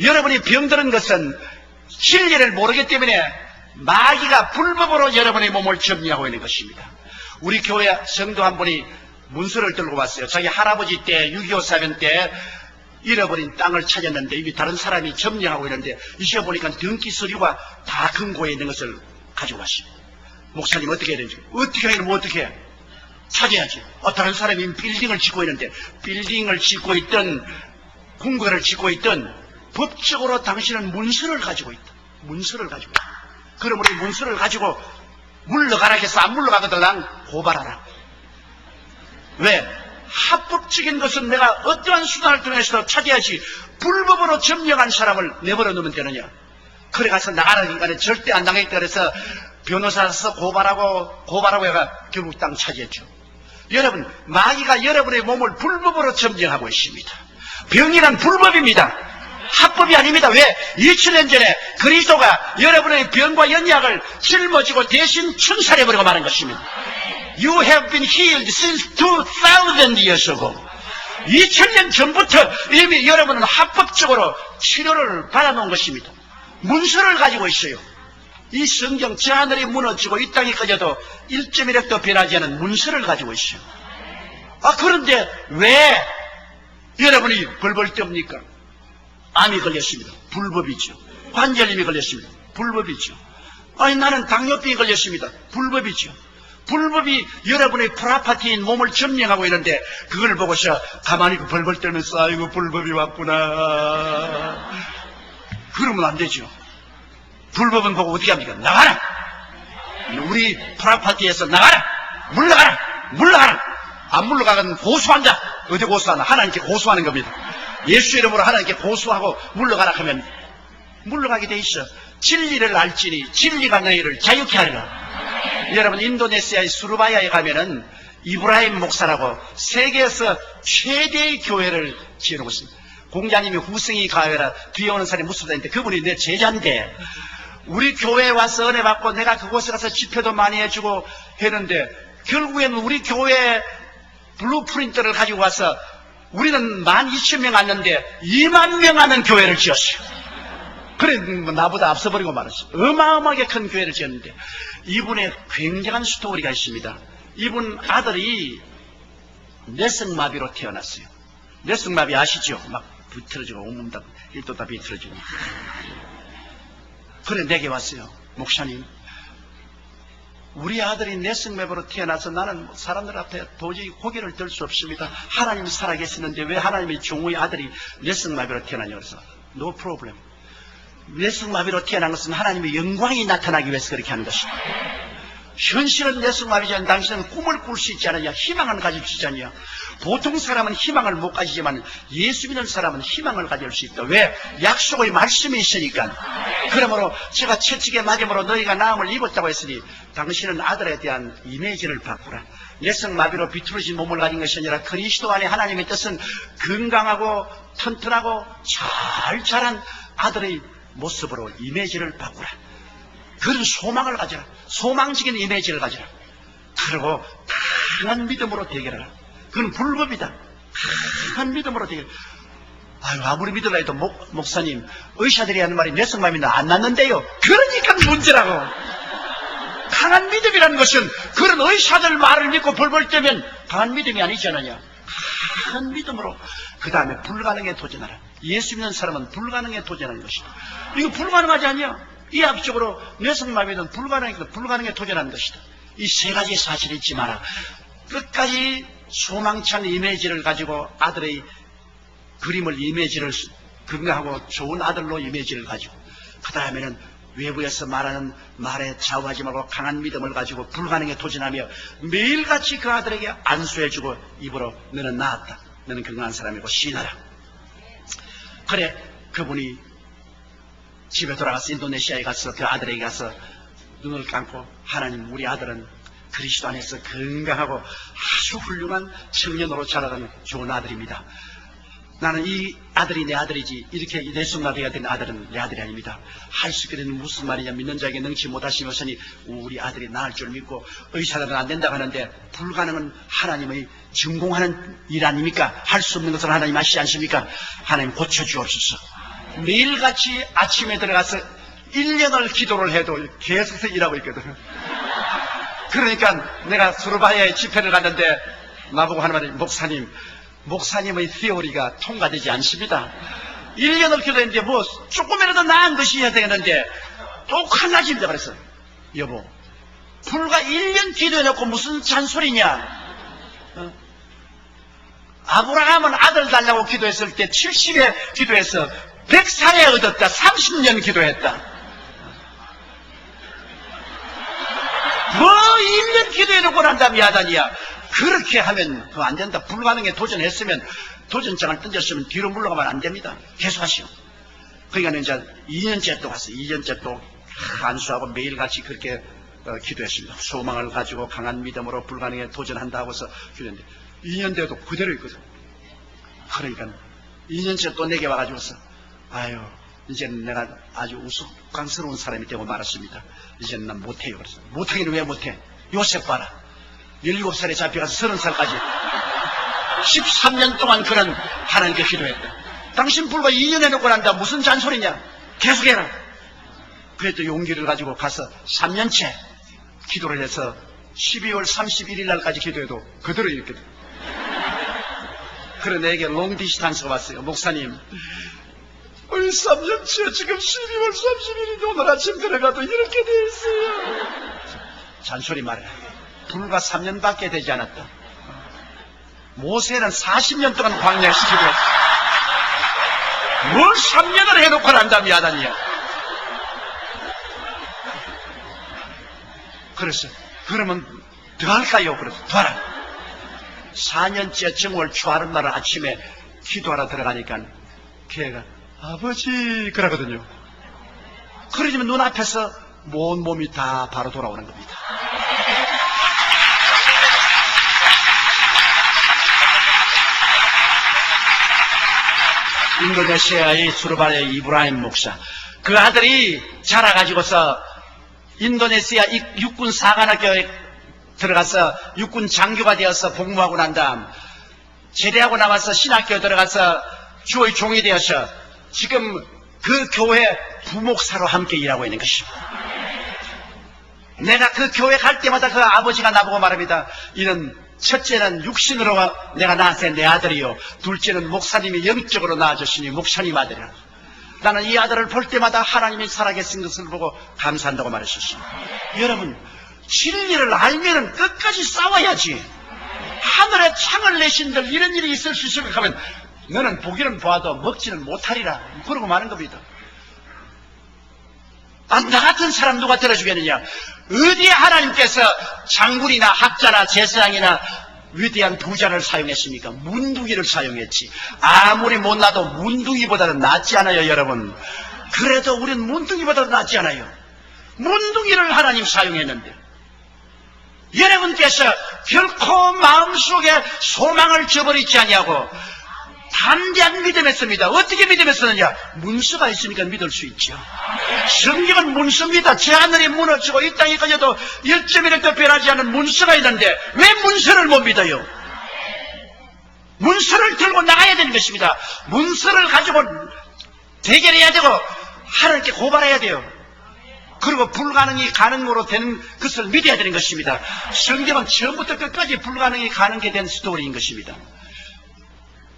[SPEAKER 1] 여러분이 병드는 것은 진리를 모르기 때문에 마귀가 불법으로 여러분의 몸을 점령하고 있는 것입니다. 우리 교회 성도 한 분이 문서를 들고 왔어요. 자기 할아버지 때 6.25 사변 때 잃어버린 땅을 찾았는데 이미 다른 사람이 점령하고 있는데 잊어보니까 등기 서류가 다 금고에 있는 것을 가지고 왔습니다. 목사님 어떻게 해야 되지? 어떻게 하면 어떻게 해? 찾아야지. 다른 사람이 빌딩을 짓고 있는데 빌딩을 짓고 있던 궁궐을 짓고 있던 법적으로 당신은 문서를 가지고 있다. 문서를 가지고 있다. 그러므로 이 문서를 가지고 물러가라 해서 안 물러가거든 난 고발하라. 왜? 합법적인 것은 내가 어떠한 수단을 통해서 찾아야지 불법으로 점령한 사람을 내버려 놓으면 되느냐. 그래 가서 나가는 인간은 절대 안 당하겠다 그래서 변호사서 고발하고 해가 결국 땅 차지했죠. 여러분, 마귀가 여러분의 몸을 불법으로 점령하고 있습니다. 병이란 불법입니다. 합법이 아닙니다. 왜? 2000년 전에 그리스도가 여러분의 병과 연약을 짊어지고 대신 천살해버리고 마는 것입니다. You have been healed since 2000 years ago. 2000년 전부터 이미 여러분은 합법적으로 치료를 받아놓은 것입니다. 문서를 가지고 있어요. 이 성경 저 하늘이 무너지고 이 땅이 꺼져도 1.1획도 변하지 않은 문서를 가지고 있어요. 그런데 왜 여러분이 벌벌 떱니까? 암이 걸렸습니다. 불법이죠. 관절염이 걸렸습니다. 불법이죠. 나는 당뇨병이 걸렸습니다. 불법이죠. 불법이 여러분의 프라파티인 몸을 점령하고 있는데 그걸 보고서 가만히 벌벌 떨면서 아이고 불법이 왔구나. 그러면 안 되죠. 불법은 보고 어떻게 합니까? 나가라! 우리 프라파티에서 나가라! 물러가라! 안 물러가면 고소한다. 어디 고소하나? 하나님께 고소하는 겁니다. 예수 이름으로 하나님께 고소하고 물러가라 하면 물러가게 돼 있어. 진리를 알지니 진리가 너희를 자유케 하리라. 여러분, 인도네시아의 수르바야에 가면은 이브라임 목사라고 세계에서 최대의 교회를 지어놓고 있습니다. 공자님이 후승이 가회라 뒤에 오는 사람이 무섭다는데 그분이 내 제자인데 우리 교회에 와서 은혜 받고 내가 그곳에 가서 집회도 많이 해주고 했는데 결국에는 우리 교회 블루프린트를 가지고 와서 우리는 12,000명 왔는데 20,000명 하는 교회를 지었어요. 그래 나보다 앞서버리고 말았어요. 어마어마하게 큰 교회를 지었는데 이분의 굉장한 스토리가 있습니다. 이분 아들이 뇌성마비로 태어났어요. 뇌성마비 아시죠? 막 비틀어지고 온몸 다 일도 다 비틀어지고. 그래 내게 왔어요. 목사님, 우리 아들이 내성매매로 태어나서 나는 사람들 앞에 도저히 고개를 들 수 없습니다. 하나님이 살아계시는데 왜 하나님의 종의 아들이 내성마비로 태어나냐고 그래서 no problem. 내성마비로 태어난 것은 하나님의 영광이 나타나기 위해서 그렇게 하는 것이다. 현실은 내성마비지만 당신은 꿈을 꿀 수 있지 않느냐, 희망을 가질 수 있지 않느냐. 보통 사람은 희망을 못 가지지만 예수 믿는 사람은 희망을 가질 수 있다. 왜? 약속의 말씀이 있으니까. 그러므로 제가 채찍에 맞음으로 너희가 나음을 입었다고 했으니 당신은 아들에 대한 이미지를 바꾸라. 내성마비로 비틀어진 몸을 가진 것이 아니라 그리스도 안에 하나님의 뜻은 건강하고 튼튼하고 잘 자란 아들의 모습으로 이미지를 바꾸라. 그런 소망을 가져라. 소망적인 이미지를 가져라. 그리고 강한 믿음으로 대결하라. 그건 불법이다. 강한 믿음으로 대결. 아유, 아무리 믿으라 해도 목사님, 의사들이 하는 말이 내성마비는 안 낫는데요. 그러니까 문제라고. 강한 믿음이라는 것은 그런 의사들 말을 믿고 벌벌 떠면 강한 믿음이 아니지 않느냐. 강한 믿음으로 그 다음에 불가능에 도전하라. 예수 믿는 사람은 불가능에 도전하는 것이다. 이거 불가능하지 않냐? 이학적으로 내성마비는 불가능에 도전하는 것이다. 이 세 가지 사실을 잊지 마라. 끝까지 소망찬 이미지를 가지고 아들의 그림을 이미지를 건강하고 좋은 아들로 이미지를 가지고 그 다음에는 외부에서 말하는 말에 좌우하지 말고 강한 믿음을 가지고 불가능에 도전하며 매일같이 그 아들에게 안수해주고 입으로 너는 나았다. 너는 건강한 사람이고 신하라. 그래 그분이 집에 돌아가서 인도네시아에 가서 그 아들에게 가서 눈을 감고 하나님 우리 아들은 그리스도 안에서 건강하고 아주 훌륭한 청년으로 자라가는 좋은 아들입니다. 나는 이 아들이 내 아들이지 이렇게 내성마비가 된 아들은 내 아들이 아닙니다. 할 수 있게 되는 무슨 말이냐. 믿는 자에게 능치 못하시면서니 우리 아들이 나을 줄 믿고 의사들은 안 된다고 하는데 불가능은 하나님의 전공하는 일 아닙니까? 할 수 없는 것을 하나님 아시지 않습니까? 하나님 고쳐주옵소서. 매일같이 아침에 들어가서 1년을 기도를 해도 계속해서 일하고 있거든. 그러니까 내가 수르바야에 집회를 갔는데 나보고 하는 말이 목사님의 티오리가 통과되지 않습니다. 1년을 기도했는데 뭐 조금이라도 나은 것이 해야 되겠는데 똑같나집니다. 그래서 여보 불과 1년 기도해놓고 무슨 잔소리냐. 아브라함은 아들 달라고 기도했을 때 70에 기도해서 100살에 얻었다. 30년 기도했다. 뭐 1년 기도해놓고 난 다음에 야단이야. 그렇게 하면 그거 안 된다. 불가능에 도전했으면 도전장을 던졌으면 뒤로 물러가면 안 됩니다. 계속 하시오. 그러니까 이제 2년째 또 갔어요. 2년째 또 안수하고 매일같이 그렇게 기도했습니다. 소망을 가지고 강한 믿음으로 불가능에 도전한다 하고서 기도했는데 2년 돼도 그대로 있거든. 그러니까 2년째 또 내게 와가지고서 아유 이제는 내가 아주 우스꽝스러운 사람이 되고 말았습니다. 이제는 난 못해요. 그래서 못하기는 왜 못해? 요셉 봐라. 17살에 잡혀가서 30살까지 13년 동안 그는 하나님께 기도했다. 당신 불과 2년 해놓고 난다. 무슨 잔소리냐. 계속해라. 그래도 용기를 가지고 가서 3년째 기도를 해서 12월 31일 날까지 기도해도 그대로 이렇게 돼. 그래 내게 롱디스탄스가 왔어요. 목사님 3년째 지금 12월 31일이 오늘 아침 들어가도 이렇게 돼 있어요. 잔소리 말이야. 불과 3년밖에 되지 않았다. 모세는 40년 동안 광야에서 기도했어. 뭘 3년을 해놓고 난다며 야단이야. 그래서 그러면 더 할까요? 그래서 더 하라. 4년째 정월 초하는 날 아침에 기도하러 들어가니까 걔가 아버지 그러거든요. 그러지만 눈앞에서 온 몸이 다 바로 돌아오는 겁니다. 인도네시아의 수르바야의 이브라임 목사 그 아들이 자라가지고서 인도네시아 육군 사관학교에 들어가서 육군 장교가 되어서 복무하고 난 다음 제대하고 나와서 신학교에 들어가서 주의 종이 되어서 지금 그 교회 부목사로 함께 일하고 있는 것입니다. 내가 그 교회 갈 때마다 그 아버지가 나보고 말합니다. 이는 첫째는 육신으로 내가 낳았을 내 아들이요, 둘째는 목사님이 영적으로 낳아주시니 목사님 아들이라. 나는 이 아들을 볼 때마다 하나님이 살아계신 것을 보고 감사한다고 말했었습니다. 여러분, 진리를 알면 끝까지 싸워야지. 하늘에 창을 내신들 이런 일이 있을 수 있을 것 하면 너는 보기는 보아도 먹지는 못하리라, 그러고 마는 겁니다. 나 같은 사람 누가 들어주겠느냐? 어디에 하나님께서 장군이나 학자나 제사장이나 위대한 부자를 사용했습니까? 문둥이를 사용했지. 아무리 못나도 문둥이보다는 낫지 않아요, 여러분. 그래도 우린 문둥이보다는 낫지 않아요. 문둥이를 하나님 사용했는데, 여러분께서 결코 마음속에 소망을 저버리지 아니하고 담대한 믿음했습니다. 어떻게 믿음했었느냐? 문서가 있으니까 믿을 수 있죠. 성경은 문서입니다. 제 하늘이 무너지고 이 땅이 꺼져도 1.1도 변하지 않은 문서가 있는데 왜 문서를 못 믿어요? 문서를 들고 나가야 되는 것입니다. 문서를 가지고 대결해야 되고 하나님께 고발해야 돼요. 그리고 불가능이 가능으로 되는 것을 믿어야 되는 것입니다. 성경은 처음부터 끝까지 불가능이 가능하게 된 스토리인 것입니다.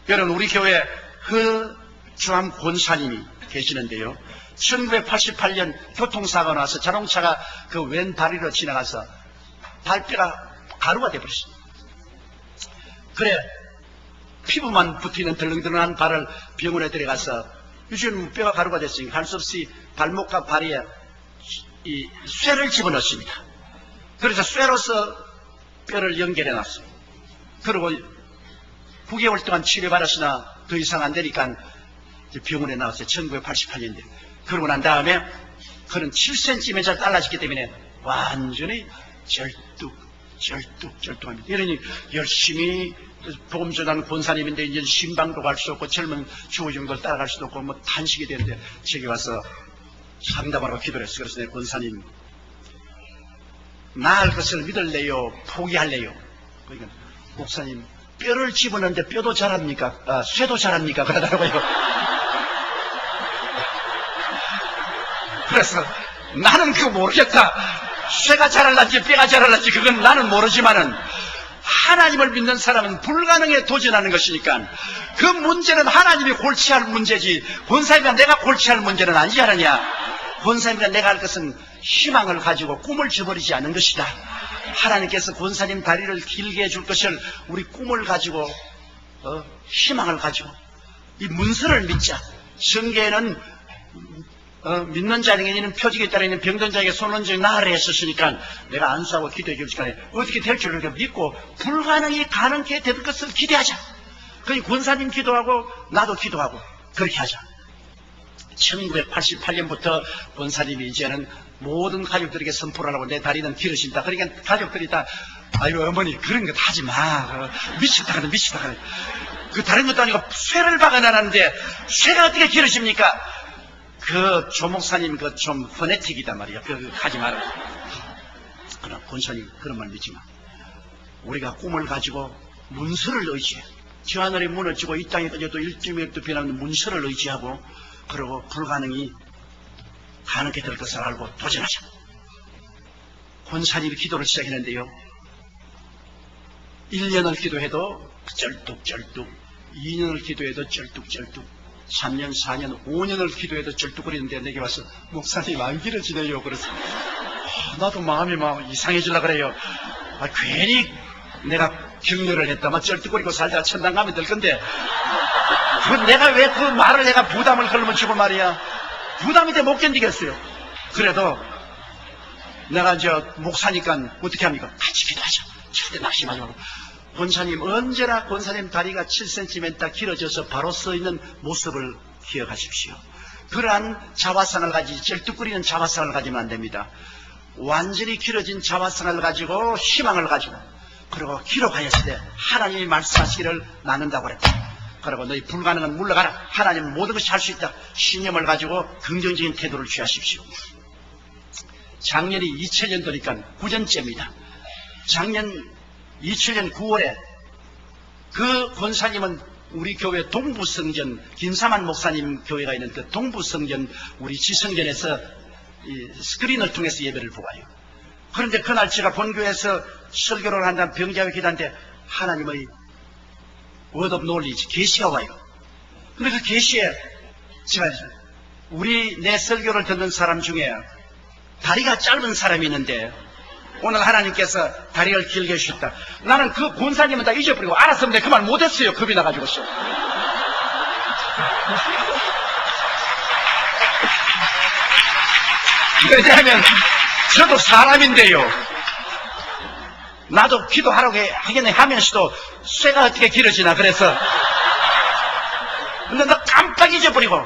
[SPEAKER 1] 여러분, 우리 교회 허주암 권사님이 계시는데요, 1988년 교통사고가 나서 자동차가 그 왼다리로 지나가서 발뼈가 가루가 되어버렸습니다. 그래 피부만 붙어있는 덜렁덜렁한 발을 병원에 들어가서 요즘 뼈가 가루가 됐으니까 할 수 없이 발목과 발에 이 쇠를 집어넣습니다. 그래서 쇠로서 뼈를 연결해 놨습니다. 그리고 9개월 동안 치료받았으나 더 이상 안 되니까 병원에 나왔어요. 1988년대. 그러고 난 다음에 그는 7cm 달라졌기 때문에 완전히 절뚝합니다. 이러니 열심히 복음 전하는 권사님인데 이제 신방도 갈 수 없고 젊은 주호정도 따라갈 수도 없고 뭐 탄식이 되는데 제게 와서 상담하라고 기도를 했어요. 그래서 내 권사님, 나을 것을 믿을래요? 포기할래요? 그러니까 목사님, 뼈를 집어넣는데 뼈도 자랍니까? 쇠도 자랍니까? 그러더라고요. 그래서 나는 그거 모르겠다. 쇠가 자랄란지 뼈가 자랄란지 그건 나는 모르지만은 하나님을 믿는 사람은 불가능에 도전하는 것이니까 그 문제는 하나님이 골치할 문제지 권사님과 내가 골치할 문제는 아니지 않느냐. 권사님과 내가 할 것은 희망을 가지고 꿈을 저버리지 않는 것이다. 하나님께서 권사님 다리를 길게 해줄 것을 우리 꿈을 가지고 희망을 가지고 이 문서를 믿자. 성경에는 믿는 자에게 있는 표적에 따라 있는 병든 자에게 손을 얹어 나으라 했었으니까 내가 안수하고 기도해 줄 시간에 어떻게 될 줄 믿고 불가능이 가능하게 될 것을 기대하자. 그러니 권사님 기도하고 나도 기도하고 그렇게 하자. 1988년부터 권사님이 이제는 모든 가족들에게 선포를 하고 내 다리는 길어진다. 그러니까 가족들이 다 아유 어머니 그런 거 하지 마. 미쳤다 그래 미쳤다 그래. 그 다른 것도 아니고 쇠를 박아놨는데 쇠가 어떻게 길어집니까? 그 조목사님 그 좀 퍼네틱이단 말이야. 그 하지 마라. 그러나 권사님 그런 말 믿지 마. 우리가 꿈을 가지고 문서를 의지해. 저 하늘이 무너지고 이 땅에 꺼져도 1.1도 변하는 문서를 의지하고 그리고 불가능이 가능하게 될 것을 알고 도전하자. 권사님이 기도를 시작했는데요. 1년을 기도해도 쩔뚝쩔뚝, 2년을 기도해도 쩔뚝쩔뚝, 3년, 4년, 5년을 기도해도 쩔뚝거리는데 내게 와서 목사님 안 길어지네요. 그래서 나도 마음이 막 이상해지려고 그래요. 괜히 내가 격려를 했다만 쩔뚝거리고 살다가 천당 가면 될 건데 내가 왜 그 말을 내가 부담을 걸면 주고 말이야. 부담이 돼 못 견디겠어요. 그래도 내가 이제 목사니까 어떻게 합니까? 같이 기도하자. 절대 낙심하지 말고. 권사님 언제나 권사님 다리가 7cm 길어져서 바로 서 있는 모습을 기억하십시오. 그러한 자화상을 가지지 쩔뚝거리는 자화상을 가지면 안 됩니다. 완전히 길어진 자화상을 가지고 희망을 가지고 그리고 기록하였을 때 하나님이 말씀하시기를 나눈다고 그랬다. 그리고 너희 불가능은 물러가라. 하나님은 모든 것이 할 수 있다. 신념을 가지고 긍정적인 태도를 취하십시오. 작년이 2000년도니까 9년째입니다. 작년 2000년 9월에 그 권사님은 우리 교회 동부성전 김사만 목사님 교회가 있는 그 동부성전 우리 지성전에서 이 스크린을 통해서 예배를 보아요. 그런데 그날 제가 본교에서 설교를 한다는 병자회 기도한테 하나님의 word of knowledge, 계시가 와요. 근데 그 계시에 제가 내 설교를 듣는 사람 중에 다리가 짧은 사람이 있는데 오늘 하나님께서 다리를 길게 해주셨다. 나는 그 권사님은 다 잊어버리고 알았으면 내가 그 말 못했어요. 겁이 나가지고서. 왜냐하면 저도 사람인데요. 나도 기도하라고 하겠네 하면서도 쇠가 어떻게 길어지나 그래서. 근데 나 깜빡 잊어버리고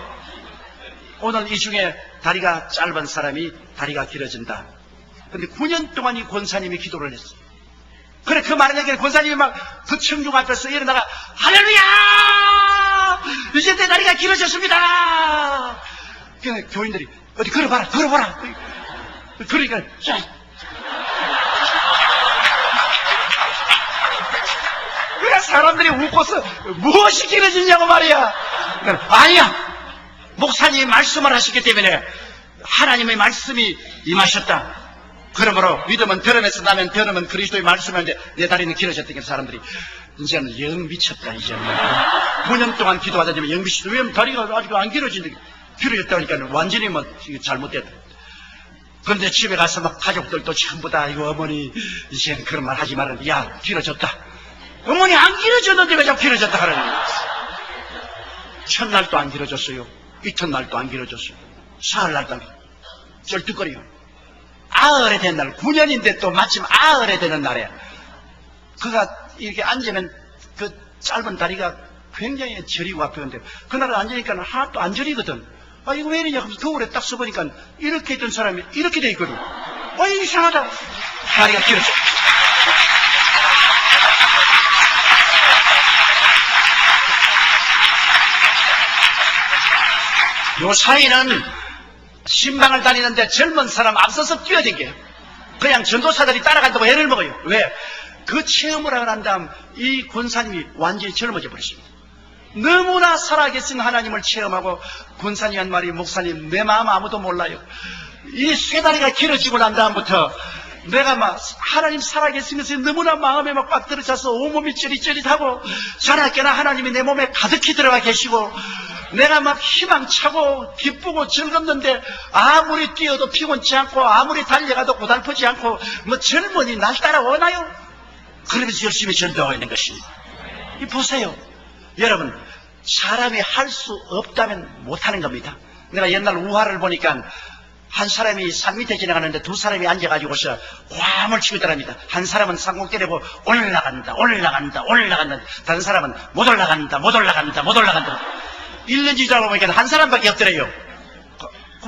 [SPEAKER 1] 오늘 이 중에 다리가 짧은 사람이 다리가 길어진다. 근데 9년 동안 이 권사님이 기도를 했어요. 그래 그 많은 얘기를 권사님이 막 그 청중 앞에서 일어나가 할렐루야! 이제 내 다리가 길어졌습니다. 그러니까 교인들이 어디 걸어봐라 걸어봐라. 그러니까 그러니까 사람들이 웃고서 무엇이 길어지냐고 말이야. 그러니까 아니야, 목사님이 말씀을 하셨기 때문에 하나님의 말씀이 임하셨다. 그러므로 믿음은 들음에서 나면 들음은 그리스도의 말씀인데 내 다리는 길어졌다니까 사람들이 이제는 영 미쳤다. 이제는 9년 동안 기도하다니면 영 미쳤다. 왜냐면 다리가 아직 안 길어지는데 길어졌다니까 완전히 뭐 잘못됐다. 그런데 집에 가서 막 가족들도 전부 다 이거 어머니 이제는 그런 말 하지 말라. 야 길어졌다. 어머니 안 길어졌는데 왜 자꾸 길어졌다 하라는 거야. 첫날도 안 길어졌어요. 이튿날도 안 길어졌어요. 사흘날도 안 길어졌어요. 쩔뚝거려요. 아흘에 된 날, 9년인데 또 마침 아흘에 되는 날에 그가 이렇게 앉으면 그 짧은 다리가 굉장히 저리고 아프는데 그날은 앉으니까 하나도 안 저리거든. 아 이거 왜 이러냐 하면서 거울에 딱 써보니까 이렇게 있던 사람이 이렇게 돼 있거든. 아 이상하다. 다리가 길어져. 요 사이는 신방을 다니는데 젊은 사람 앞서서 뛰어댕겨요. 그냥 전도사들이 따라간다고 애를 먹어요. 왜? 그 체험을 하고 난 다음 이 권사님이 완전히 젊어져 버렸습니다. 너무나 살아계신 하나님을 체험하고 권사님 한 말이 목사님 내 마음 아무도 몰라요. 이 쇠다리가 길어지고 난 다음부터 내가 막 하나님 살아계시면서 너무나 마음에 막 꽉 들어차서 온몸이 찌릿찌릿하고 자나깨나 하나님이 내 몸에 가득히 들어가 계시고 내가 막 희망차고 기쁘고 즐겁는데 아무리 뛰어도 피곤치 않고 아무리 달려가도 고달프지 않고 뭐 젊은이 날 따라오나요? 그러면서 열심히 전도하고 있는 것입니다. 이 보세요. 여러분 사람이 할 수 없다면 못하는 겁니다. 내가 옛날 우화를 보니까 한 사람이 산 밑에 지나가는데 두 사람이 앉아가지고서 괌을 치고 있더랍니다. 한 사람은 상공대려고 올라간다 올라간다 올라간다. 다른 사람은 못 올라간다 못 올라간다 못 올라간다. 1년 지나고 보니까 한 사람밖에 없더래요.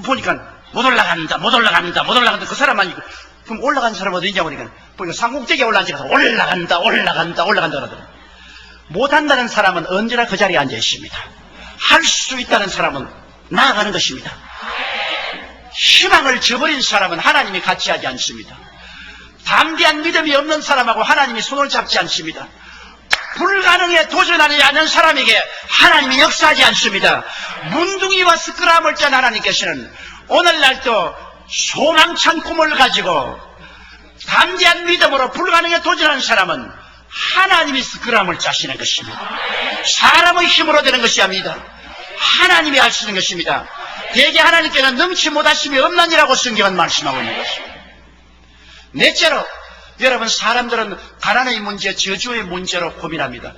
[SPEAKER 1] 보니까 못 올라간다 못 올라간다 못 올라간다. 그 사람만 있고 그럼 올라간 사람은 어디 있냐고 보니까 상공대기에 올라앉아서 올라간다 올라간다 올라간다 그러더라고요. 못한다는 사람은 언제나 그 자리에 앉아 있습니다. 할 수 있다는 사람은 나아가는 것입니다. 희망을 저버린 사람은 하나님이 같이 하지 않습니다. 담대한 믿음이 없는 사람하고 하나님이 손을 잡지 않습니다. 불가능에 도전하지 않는 사람에게 하나님이 역사하지 않습니다. 문둥이와 스크람을 짠 하나님께서는 오늘날도 소망찬 꿈을 가지고 담대한 믿음으로 불가능에 도전하는 사람은 하나님이 스크람을 짜시는 것입니다. 사람의 힘으로 되는 것이 아닙니다. 하나님이 하시는 것입니다. 대개 하나님께는 넘치 못하심이 없나니라고 성경은 말씀하고 있는 것입니다. 넷째로 여러분 사람들은 가난의 문제, 저주의 문제로 고민합니다.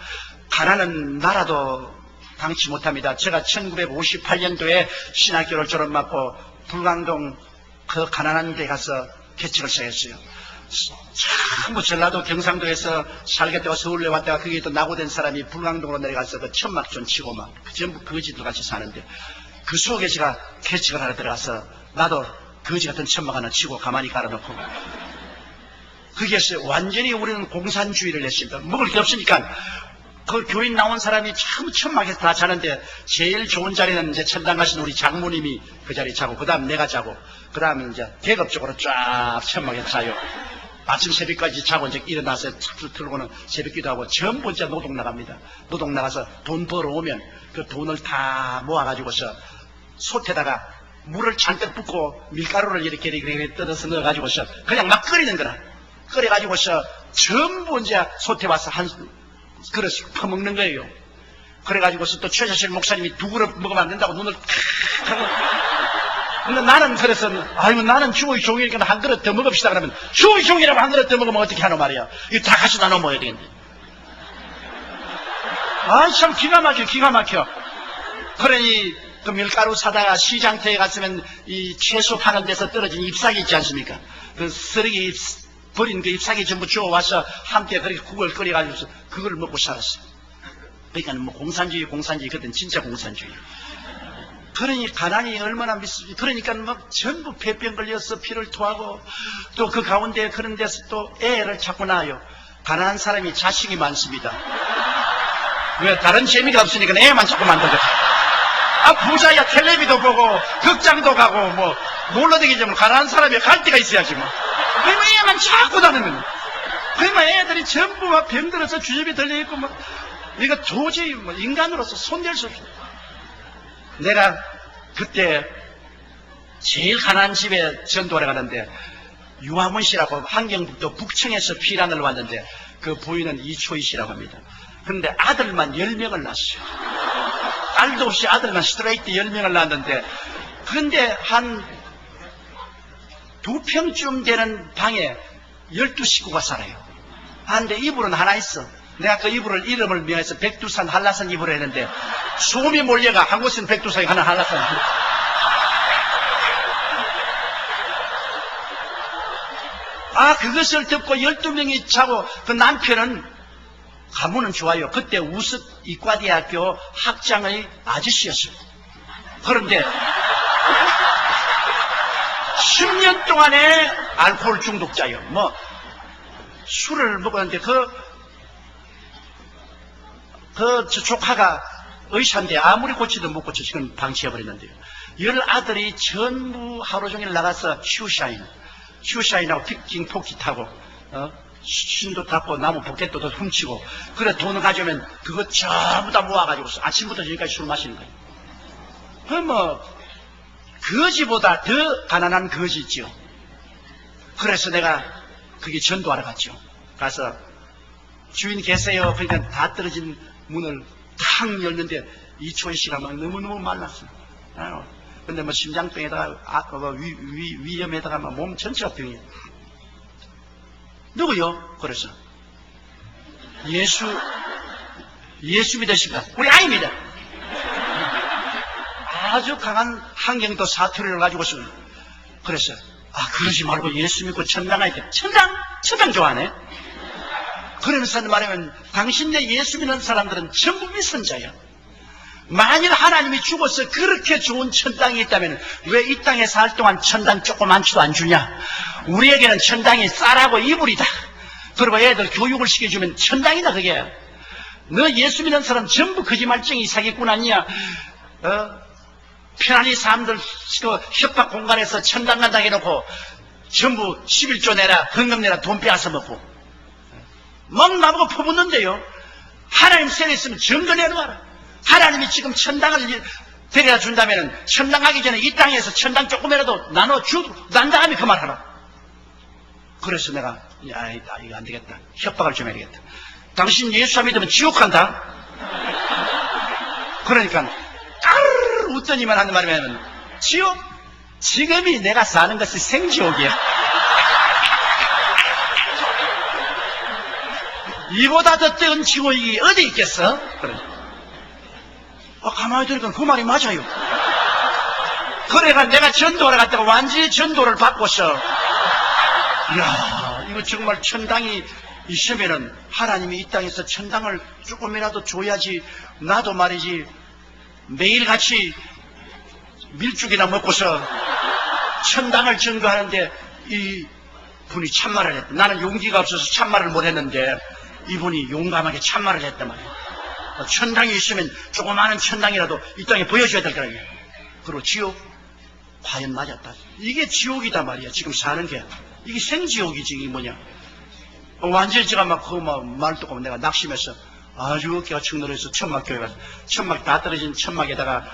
[SPEAKER 1] 가난은 나라도 당치 못합니다. 제가 1958년도에 신학교를 졸업받고 불광동 그 가난한 데 가서 개척을 시작했어요. 전부 전라도 경상도에서 살겠다고 서울에 왔다가 거기에 또 낙오된 사람이 불광동으로 내려가서 그 천막촌 치고 막 전부 거지들 같이 사는데 그 속에 제가 개척을 하러 들어가서 나도 거지 같은 천막 하나 치고 가만히 깔아놓고 거기에서 완전히 우리는 공산주의를 했습니다. 먹을 게 없으니까 그 교인 나온 사람이 참 천막에서 다 자는데 제일 좋은 자리는 이제 천당 가신 우리 장모님이 그 자리에 자고 그 다음 내가 자고 그 다음에 이제 계급적으로 쫙 천막에서 자요. 아침 새벽까지 자고 이제 일어나서 착 틀고는 새벽 기도하고 전부 이제 노동 나갑니다. 노동 나가서 돈 벌어오면 그 돈을 다 모아가지고서 솥에다가 물을 잔뜩 붓고 밀가루를 이렇게 뜯어서 넣어가지고서 그냥 막 끓이는 거라. 끓여가지고서 전부 이제 솥에 와서 한 그릇씩 퍼먹는 거예요. 그래가지고서 또 최자실 목사님이 두 그릇 먹으면 안 된다고 눈을 칵 하고. 근데 나는 그래서, 아이고, 나는 주의 종이니까 한 그릇 더 먹읍시다. 그러면, 주의 종이라고 한 그릇 더 먹으면 어떻게 하노 말이야. 이거 다 같이 나눠 먹어야 되겠네. 아이, 참 기가 막혀, 기가 막혀. 그러니, 그 밀가루 사다가 시장터에 갔으면 이 채소 파는 데서 떨어진 잎사귀 있지 않습니까? 그 쓰레기 버린 그 잎사귀 전부 주워와서 함께 그렇게 국을 끓여가지고서 그걸 먹고 살았어요. 그러니까 뭐 공산주의, 그땐 진짜 공산주의. 그러니 가난이 얼마나 그러니까 막 전부 폐병 걸려서 피를 토하고 또 그 가운데 그런 데서 또 애를 자꾸 낳아요. 가난한 사람이 자식이 많습니다. 왜? 다른 재미가 없으니까 애만 자꾸 만들거든. 아, 부자야 텔레비도 보고 극장도 가고 뭐 놀러 다니자면 가난한 사람이 갈 데가 있어야지 뭐. 그러면 애만 자꾸 다니는 거야. 그러면 애들이 전부 막 병들어서 주접이 들려있고 뭐 이거 도저히 뭐 인간으로서 손댈 수 없어. 내가 그때 제일 가난한 집에 전도를 가는데 유아문 씨라고 환경북도 북청에서 피난을 왔는데 그 부인은 이초희 씨라고 합니다. 그런데 아들만 10명을 낳았어요. 딸도 없이 아들만 스트레이트 10명을 낳았는데 그런데 한 2평쯤 되는 방에 12식구가 살아요. 근데 이불은 하나 있어. 내가 그 이름을 명해서 백두산 한라산 이불을 했는데 소음이 몰려가 한 곳은 백두산이 하나 한라산. 아, 그것을 듣고 12명이 자고 그 남편은 가문은 좋아요. 그때 우습 이과대학교 학장의 아저씨였어요. 그런데 10년 동안에 알코올 중독자요. 뭐 술을 먹었는데 저 조카가 의사인데 아무리 고치도 못 고쳐 지금 방치해버렸는데요. 10아들이 전부 하루 종일 나가서 슈샤인하고 피킹 토끼 타고 신도 닦고 나무 포켓도 훔치고 그래 돈을 가져오면 그거 전부 다 모아가지고 아침부터 저기까지 술 마시는 거예요. 그 뭐 거지보다 더 가난한 거지 있죠. 그래서 내가 그게 전도하러 갔죠. 가서 주인 계세요. 그러니까 다 떨어진 문을 탁 열는데 이초희 씨가 막 너무너무 말랐어요. 근데 뭐 심장병에다가 위염에다가 막 몸 전체가 병이에요. 누구요? 그래서 예수 믿으십니까? 우리 아입니다. 아주 강한 환경도 사투리를 가지고서 그래서 그러지 말고 예수 믿고 천당 가야 돼. 천당 좋아하네. 그러면서 말하면 당신네 예수 믿는 사람들은 전부 미선자야. 만일 하나님이 죽어서 그렇게 좋은 천당이 있다면 왜 이 땅에 살 동안 천당 조그만치도 안 주냐? 우리에게는 천당이 쌀하고 이불이다. 그리고 애들 교육을 시켜주면 천당이다 그게. 너 예수 믿는 사람 전부 거짓말쟁이 사기꾼 아니야? 편안히 사람들 협박 공간에서 천당 간다 해놓고 전부 11조 내라 헌금 내라 돈 빼앗아 먹고 막 나보고 퍼붓는데요. 하나님 세례 있으면 증거 내놓아라. 하나님이 지금 천당을 데려다 준다면 천당 가기 전에 이 땅에서 천당 조금이라도 난 다음에 그 말 하라. 그래서 내가 이거 안 되겠다. 협박을 좀 해야겠다. 당신 예수 믿으면 지옥 간다. 그러니까 까르르 웃더니만 하는 말이면 지옥? 지금이 내가 사는 것이 생지옥이야. 이보다 더 뜨거운 지옥이 어디 있겠어? 그래. 가만히 들으니까 그 말이 맞아요. 그래가 내가 전도를 갔다가 완전히 전도를 받고서 이야 이거 정말 천당이 있으면은 하나님이 이 땅에서 천당을 조금이라도 줘야지 나도 말이지 매일같이 밀죽이나 먹고서 천당을 증거하는데 이 분이 참말을 했다. 나는 용기가 없어서 참말을 못했는데 이분이 용감하게 참말을 했단 말이에요. 천당이 있으면 조그마한 천당이라도 이 땅에 보여줘야 될 거라고요. 그리고 지옥 과연 맞았다. 이게 지옥이다 말이야. 지금 사는 게 이게 생지옥이지. 이게 뭐냐. 완전히 제가 막 그 말도 없고 내가 낙심해서 아주 어깨가 축늘어서 천막교회 가서 천막 다 떨어진 천막에다가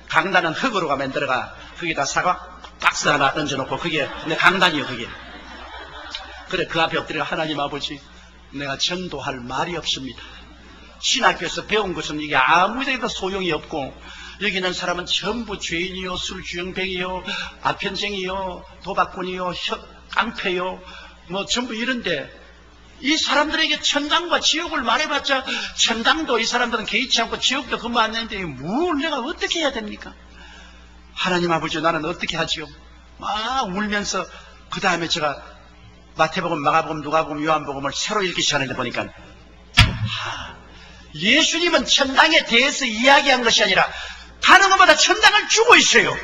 [SPEAKER 1] 강단은 흙으로가 만들어가 거기다 사과 박스 하나 던져놓고 그게 내 강단이요. 그게 그래 그 앞에 엎드려 하나님 아버지 내가 전도할 말이 없습니다. 신학교에서 배운 것은 이게 아무 데도 소용이 없고 여기 있는 사람은 전부 죄인이요, 술주정뱅이요, 아편쟁이요, 도박꾼이요, 깡패요, 뭐 전부 이런데 이 사람들에게 천당과 지옥을 말해봤자 천당도 이 사람들은 개의치 않고 지옥도 근무 안 했는데 뭘 내가 어떻게 해야 됩니까? 하나님 아버지 나는 어떻게 하지요? 막 울면서 그 다음에 제가 마태복음, 마가복음, 누가복음, 요한복음을 새로 읽기 시작하는데 보니까 예수님은 천당에 대해서 이야기한 것이 아니라 다른 것보다 천당을 주고 있어요.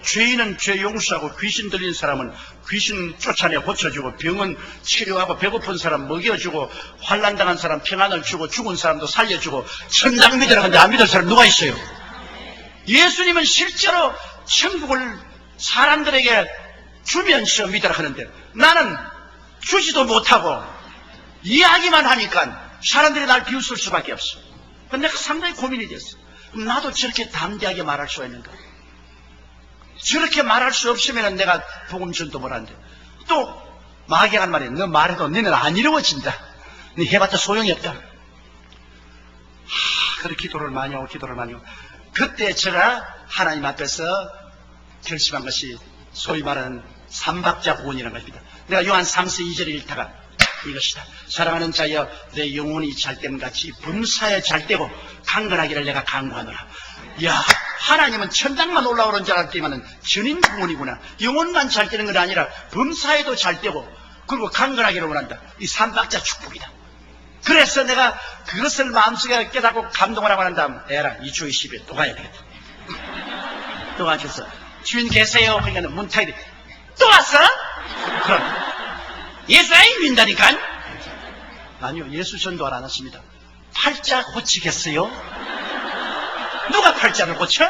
[SPEAKER 1] 죄인은 죄 용서하고 귀신 들린 사람은 귀신 쫓아내 고쳐주고 병은 치료하고 배고픈 사람 먹여주고 환난당한 사람 평안을 주고 죽은 사람도 살려주고 천당 믿으라 하는데 안 믿을 사람 누가 있어요? 예수님은 실제로 천국을 사람들에게 주면서 믿으라 하는데 나는 주지도 못하고 이야기만 하니까 사람들이 날 비웃을 수밖에 없어. 근데 내가 상당히 고민이 됐어. 나도 저렇게 담대하게 말할 수가 있는가? 저렇게 말할 수 없으면 내가 복음 전도 뭘 한대. 또 마귀가 한 말이야. 너 말해도 너는 안 이루어진다. 너 해봤자 소용이 없다. 그래 기도를 많이 하고 그때 제가 하나님 앞에서 결심한 것이 소위 말하는 삼박자 구원이라는 것입니다. 내가 요한 3서 2절을 읽다가 이것이다. 사랑하는 자여 내 영혼이 잘됨같이 범사에 잘되고 강건하기를 내가 간구하노라. 야, 하나님은 천당만 올라오는 줄 알았지만은 전인 구원이구나. 영혼만 잘되는 건 아니라 범사에도 잘되고 그리고 강건하기를 원한다. 이 삼박자 축복이다. 그래서 내가 그것을 마음속에 깨닫고 감동을 하고 난 다음 에라 이 주 20일 또 가야 되겠다. 또 가셔서 주인 계세요. 그러니까 문탁이 또 왔어? 그럼 예수 아이 믿는다니까? 아니요, 예수 전도를 안 했습니다. 팔자 고치겠어요? 누가 팔자를 고쳐?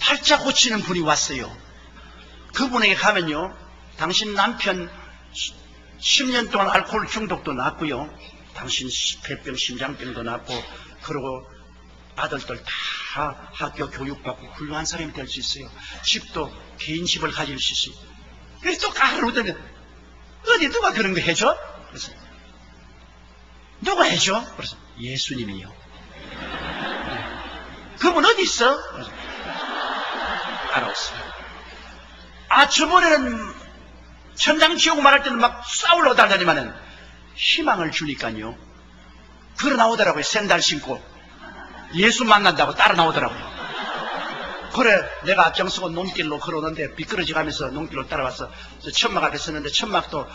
[SPEAKER 1] 팔자 고치는 분이 왔어요. 그분에게 가면요, 당신 남편 10년 동안 알코올 중독도 났고요, 당신 폐병, 심장병도 났고, 그리고 아들들 다 학교 교육받고 훌륭한 사람이 될 수 있어요. 집도 개인 집을 가질 수 있어요. 그래서 또 가르르더니 어디 누가 그런 거 해줘? 그래서 누가 해줘? 그래서 예수님이요. 그분 어디 있어? 그래서 알아왔어요. 아 저번에는 천당 지옥 말할 때는 막 싸우려고 달다니만은 희망을 주니까요. 걸어 나오더라고요. 샌들 신고 예수 만난다고 따라 나오더라고요. 그래 내가 앞장서고 논길로 걸어오는데 미끄러지 가면서 논길로 따라와서 천막 앞에 섰는데 천막도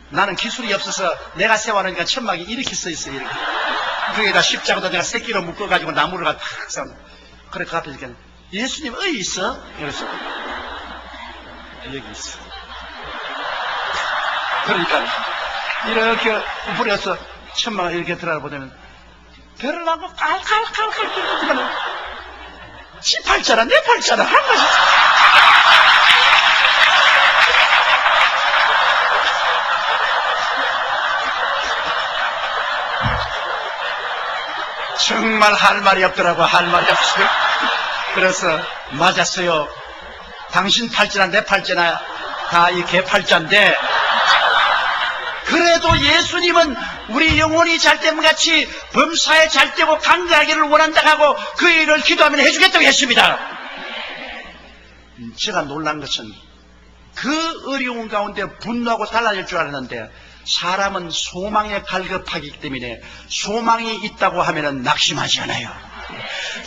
[SPEAKER 1] 나는 기술이 없어서 내가 세워놓으니까 천막이 이렇게 서 있어요. 이렇게. 거기에다 십자가도 내가 새끼로 묶어가지고 나무를 갖다 탁 세워. 그래 그 앞에 이렇게 예수님 어디 있어? 그래서 여기 있어. 그러니까 이렇게 부려서 천막을 이렇게 들어가 보면 배를 하고 깔깔깔깔 뚫리면 지 팔자라 내 팔자라 한 가지. 정말 할 말이 없더라고. 할 말이 없어요. 그래서 맞았어요. 당신 팔자나 내 팔자나 다 이 개 팔자인데 그래도 예수님은 우리 영혼이 잘됨같이 범사에 잘되고 강건하기를 원한다고 하고 그 일을 기도하면 해주겠다고 했습니다. 제가 놀란 것은 그 어려운 가운데 분노하고 달라질 줄 알았는데 사람은 소망에 갈급하기 때문에 소망이 있다고 하면 낙심하지 않아요.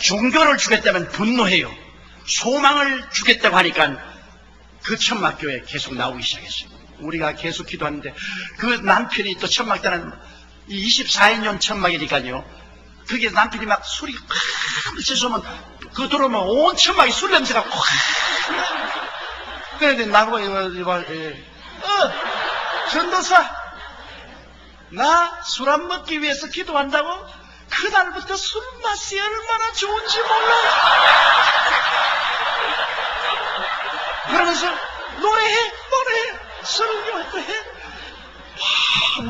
[SPEAKER 1] 종교를 주겠다면 분노해요. 소망을 주겠다고 하니까 그 천막교회 계속 나오기 시작했어요. 우리가 계속 기도하는데 그 남편이 또 천막 따는 24인용 천막이니까요. 그게 남편이 막 술이 콱 치서면 그 들어오면 온 천막이 술 냄새가 콱. 그런데 나보고 전도사 나 술 안 먹기 위해서 기도한다고? 그날부터 술 맛이 얼마나 좋은지 몰라. 그러면서 노래해 설교도 해.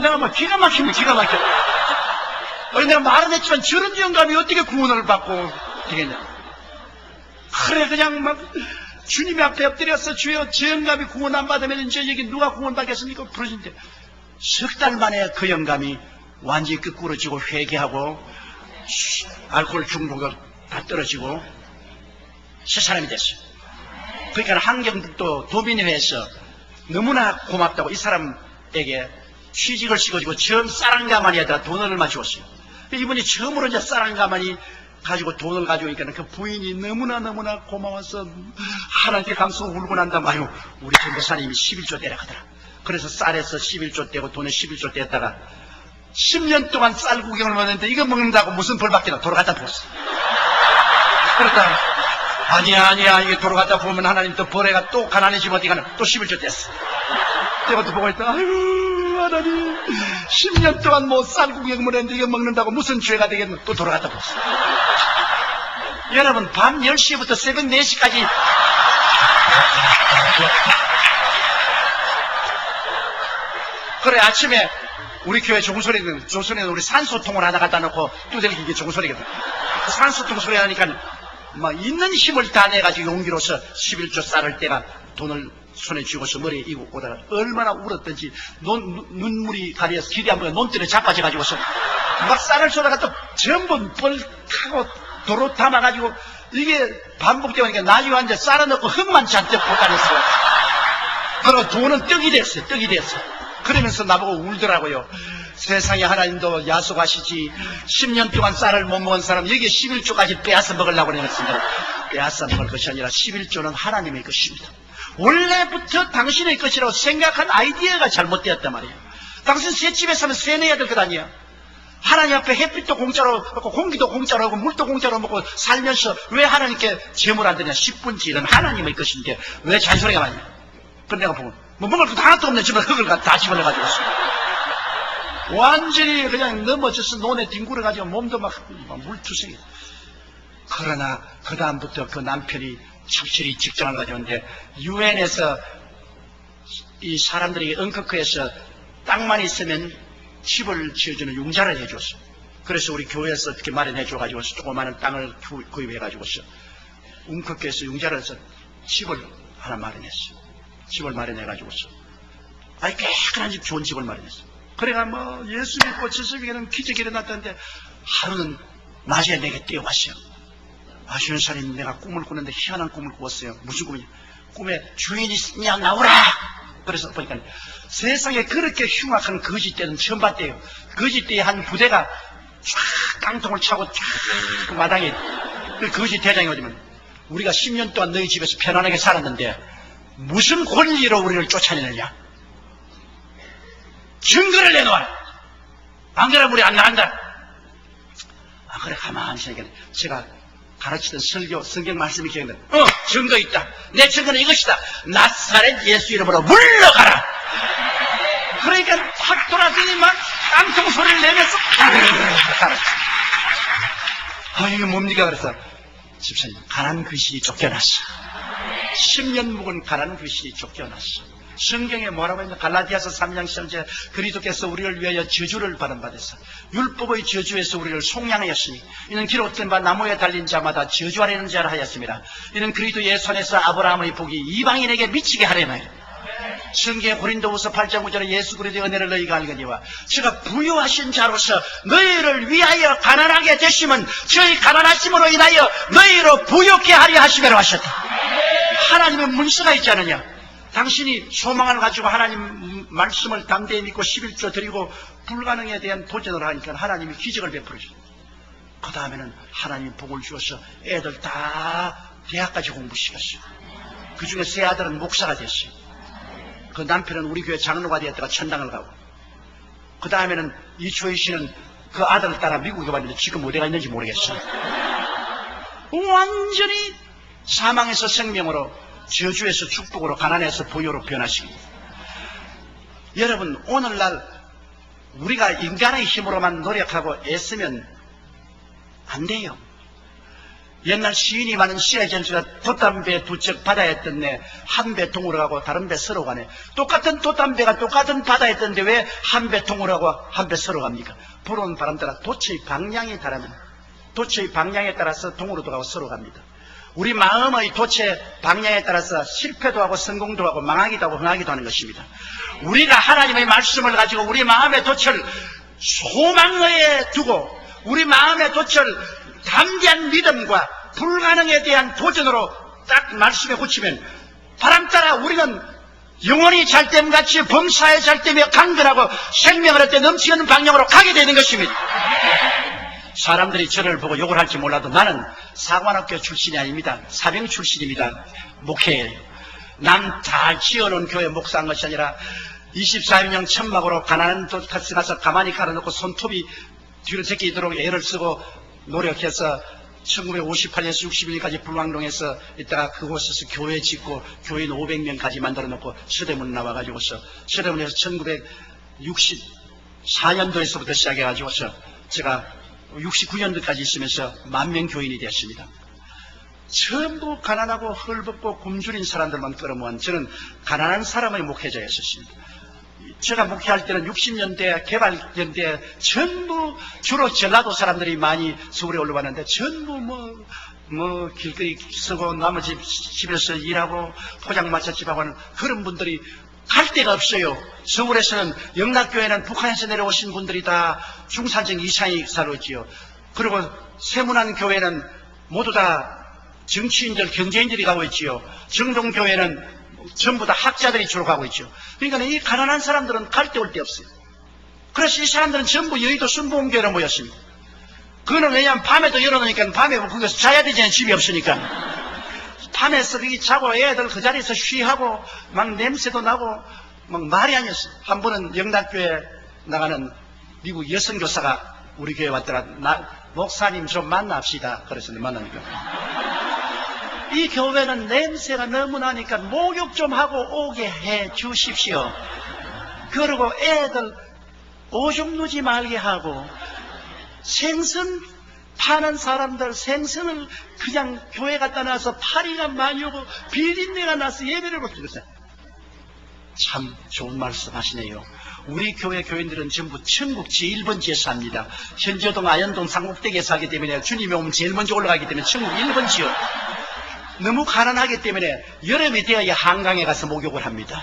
[SPEAKER 1] 내가 막 기가 막히면 기가 막혀. 내가 말은 했지만 저런 영감이 어떻게 구원을 받고 되겠냐. 그래 그냥 막 주님 앞에 엎드려서 주여 저 영감이 구원 안 받으면 이제 여기 누가 구원 받겠습니까? 부르신데 석 달 만에 그 영감이 완전히 끄꾸러지고 회개하고 알코올 중독도 다 떨어지고 새 사람이 됐어요. 그러니까 한경북도 도민회에서 너무나 고맙다고 이 사람에게 취직을 시켜주고 처음 쌀한가마니에다 돈을 얼마 주었어요. 이분이 처음으로 이제 쌀한가마니 가지고 돈을 가지고 오니까 그 부인이 너무나 고마워서 하나님께 감사하고 울고 난 다음 아유 우리 전도사님이 11조 떼라 하더라. 그래서 쌀에서 11조 떼고 돈에 11조 떼다가 10년 동안 쌀 구경을 먹는데 이거 먹는다고 무슨 벌 받기나 돌아갔다 부었어. 그러다 아니야 이게 돌아갔다 보면 하나님 또 벌에가 또 가난해지면 어디 가나 또 11조 뗐어. 내가 또 보고 있다. 아유 하나님 10년 동안 뭐 쌀 구경을 먹는데 이거 먹는다고 무슨 죄가 되겠노. 또 돌아갔다 부었어. 여러분 밤 10시부터 새벽 4시까지 그래 아침에 우리 교회 종소리는 조선에는 우리 산소통을 하나 갖다 놓고 두들기기 이게 종소리거든. 산소통 소리 하니까 막 있는 힘을 다 내가지고 용기로서 11조 쌀을 떼가 돈을 손에 쥐고서 머리에 이고 오다가 얼마나 울었던지 눈물이 가려서 길이 안 보여 논뜰에 자빠져가지고서 막 쌀을 쏟아가 또 전부 뻘 타고 도로 담아가지고 이게 반복되니까 나중에 완전 쌀을 넣고 흙만 잔뜩 볶아냈어요. 그리고 돈은 떡이 됐어요. 그러면서 나보고 울더라고요. 세상에 하나님도 야속하시지 10년 동안 쌀을 못 먹은 사람 여기에 11조까지 빼앗아 먹으려고 그랬습니다. 빼앗아 먹을 것이 아니라 11조는 하나님의 것입니다. 원래부터 당신의 것이라고 생각한 아이디어가 잘못되었단 말이에요. 당신 새집에 사면 새 내야 될 것 아니야. 하나님 앞에 햇빛도 공짜로 먹고 공기도 공짜로 하고 물도 공짜로 먹고 살면서 왜 하나님께 제물 안 드냐. 10분지 이런 하나님의 것인데 왜 잔소리가 많냐. 그런데 내가 보면 뭐 먹을 것도 하나도 없네. 집에 흙을 다 집어넣어가지고 완전히 그냥 넘어져서 논에 뒹굴어가지고 몸도 막 물투성이. 그러나 그 다음부터 그 남편이 착실히 직장을 가져오는데 유엔에서 이 사람들이 응급구에서 땅만 있으면 집을 지어주는 융자를 해줬어. 그래서 우리 교회에서 어떻게 마련해줘가지고 조그마한 땅을 구입해가지고서 응급구에서 융자를 해서 집을 하나 마련했어. 집을 마련해가지고서 아니 깨끗한 집 좋은 집을 마련했어. 그래가 뭐 예수 믿고 지수비에는 기적이 일어났다는데 하루는 낮에 내게 뛰어왔어요. 주연사님 내가 꿈을 꾸는데 희한한 꿈을 꾸었어요. 무슨 꿈이냐. 꿈에 주인이 있냐 나오라. 그래서 보니까 세상에 그렇게 흉악한 거짓대는 처음 봤대요. 거짓대에 한 부대가 쫙 깡통을 차고 쫙 그 마당에 그 거짓 대장이 오지만 우리가 10년 동안 너희 집에서 편안하게 살았는데 무슨 권리로 우리를 쫓아내느냐. 증거를 내놓아라. 안 그러면 우리 안 나간다. 아 그래 가만히 생각해. 제가 가르치던 성경 말씀이 기억나. 증거 있다. 내 증거는 이것이다. 나사렛 예수 이름으로 물러가라. 그러니까 확 돌아서니 막 깡통 소리를 내면서 이게 뭡니까? 그래서 집사님 가난 귀신이 쫓겨났어. 10년 묵은 가난 귀신이 쫓겨났어. 성경에 뭐라고 했냐. 갈라디아서 3장 10절에 그리스도께서 우리를 위하여 저주를 받으사 율법의 저주에서 우리를 속량하였으니 이는 기록된 바 나무에 달린 자마다 저주하려는 자라 하였습니다. 이는 그리스도의 손에서 아브라함의 복이 이방인에게 미치게 하려면 성경에 고린도후서 8장 9절에 예수 그리스도의 은혜를 너희가 알거니와 제가 부유하신 자로서 너희를 위하여 가난하게 되시면 저희 가난하심으로 인하여 너희로 부유케 하려 하시매로 하셨다. 하나님의 문서가 있지 않느냐. 당신이 소망을 가지고 하나님 말씀을 담대히 믿고 11조 드리고 불가능에 대한 도전을 하니까 하나님이 기적을 베풀어 줍니다. 그 다음에는 하나님이 복을 주어서 애들 다 대학까지 공부시켰어요. 그 중에 세 아들은 목사가 됐어요. 그 남편은 우리 교회 장로가 되었다가 천당을 가고, 그 다음에는 이초희 씨는 그 아들을 따라 미국에 왔는데 지금 어디가 있는지 모르겠어요. 완전히 사망에서 생명으로, 저주에서 축복으로, 가난에서 부유로 변화시킵니다. 여러분, 오늘날 우리가 인간의 힘으로만 노력하고 애쓰면 안 돼요. 옛날 시인이 많은 시의 전수가 돛담배 두 척 바다에 떴네. 한 배 통으로 가고 다른 배 서로 가네. 똑같은 돛담배가 똑같은 바다에 떴는데 왜 한 배 통으로 가고 한 배 서로 갑니까? 불어오는 바람 따라 돛의 방향에 따라서 통으로도 가고 서로 갑니다. 우리 마음의 도체 방향에 따라서 실패도 하고 성공도 하고 망하기도 하고 흥하기도 하는 것입니다. 우리가 하나님의 말씀을 가지고 우리 마음의 돛을 소망에 두고 우리 마음의 돛을 담대한 믿음과 불가능에 대한 도전으로 딱 말씀에 붙이면 바람 따라 우리는 영혼이 잘됨같이 범사에 잘되며 강건하고 생명을 얻되 넘치는 방향으로 가게 되는 것입니다. 사람들이 저를 보고 욕을 할지 몰라도 나는 사관학교 출신이 아닙니다. 사병 출신입니다. 목회예요. 남 잘 지어놓은 교회 목사한 것이 아니라 24인용 천막으로 가난한 곳에 가서 가만히 갈아놓고 손톱이 뒤로 제끼도록 애를 쓰고 노력해서 1958년에서 61년까지 불광동에서 있다가 그곳에서 교회 짓고 교인 500명까지 만들어 놓고 서대문 나와가지고서 서대문에서 1964년도에서부터 시작해가지고서 제가 69년도까지 있으면서 10,000명 교인이 되었습니다. 전부 가난하고 헐벗고 굶주린 사람들만 끌어모은 저는 가난한 사람의 목회자였었습니다. 제가 목회할 때는 60년대 개발연대 전부 주로 전라도 사람들이 많이 서울에 올라왔는데 전부 뭐 길거리 쓰고 나머지 집에서 일하고 포장마차집하고 하는 그런 분들이 갈 데가 없어요. 서울에서는 영락교회는 북한에서 내려오신 분들이 다 중산층 이상이 살았지요. 그리고 세문안 교회는 모두 다 정치인들, 경제인들이 가고 있지요. 정동교회는 전부 다 학자들이 주로 가고 있죠. 그러니까 이 가난한 사람들은 갈 데 올 데 없어요. 그래서 이 사람들은 전부 여의도 순복음교회로 모였습니다. 그거는 왜냐하면 밤에도 열어놓으니까 밤에 거기서 자야 되잖아요. 집이 없으니까. 밤에서 거기 자고 애들 그 자리에서 쉬하고 막 냄새도 나고 막 말이 아니었어요. 한 번은 영락교회 나가는 미국 여성교사가 우리 교회 왔더라. 목사님 좀 만납시다. 그래서 만나니까 이 교회는 냄새가 너무 나니까 목욕 좀 하고 오게 해 주십시오. 그리고 애들 오줌 누지 말게 하고 생선 파는 사람들 생선을 그냥 교회 갖다 놔서 파리가 많이 오고 비린내가 나서 예배를 못 드렸어요. 참 좋은 말씀 하시네요. 우리 교회 교인들은 전부 천국 제1번지에 삽니다. 현저동, 아현동, 상국대기에 사기 때문에 주님이 오면 제일 먼저 올라가기 때문에 천국 1번지요. 너무 가난하기 때문에 여름이 되어야 한강에 가서 목욕을 합니다.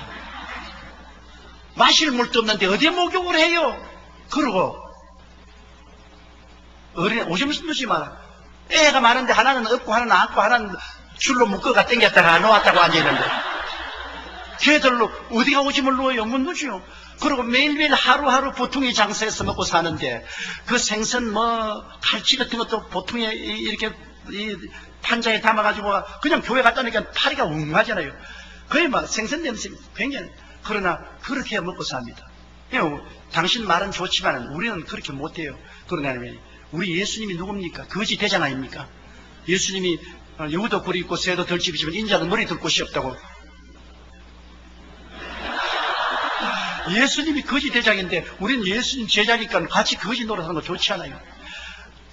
[SPEAKER 1] 마실 물도 없는데 어디에 목욕을 해요? 그러고 어린 오줌 누지 마라. 애가 많은데 하나는 없고 하나는 안고 하나는 줄로 묶어가 당겼다가 놓았다고 앉아있는데 걔들로 어디가 오줌을 누워요? 못 누지요. 그리고 매일매일 하루하루 보통의 장사에서 먹고 사는데 그 생선 갈치 같은 것도 보통에 이렇게 판자에 담아가지고 그냥 교회 갔다 오니까 파리가 웅하잖아요. 거의 막 생선 냄새 굉장히. 그러나 그렇게 먹고 삽니다. 당신 말은 좋지만 우리는 그렇게 못해요. 그러나 우리 예수님이 누굽니까? 거지 대장 아닙니까? 예수님이 여우도 굴이 있고 새도 덜집이지만 인자는 머리 들 곳이 없다고. 예수님이 거지 대장인데 우리는 예수님 제자니까 같이 거지 노릇하는 거 좋지 않아요.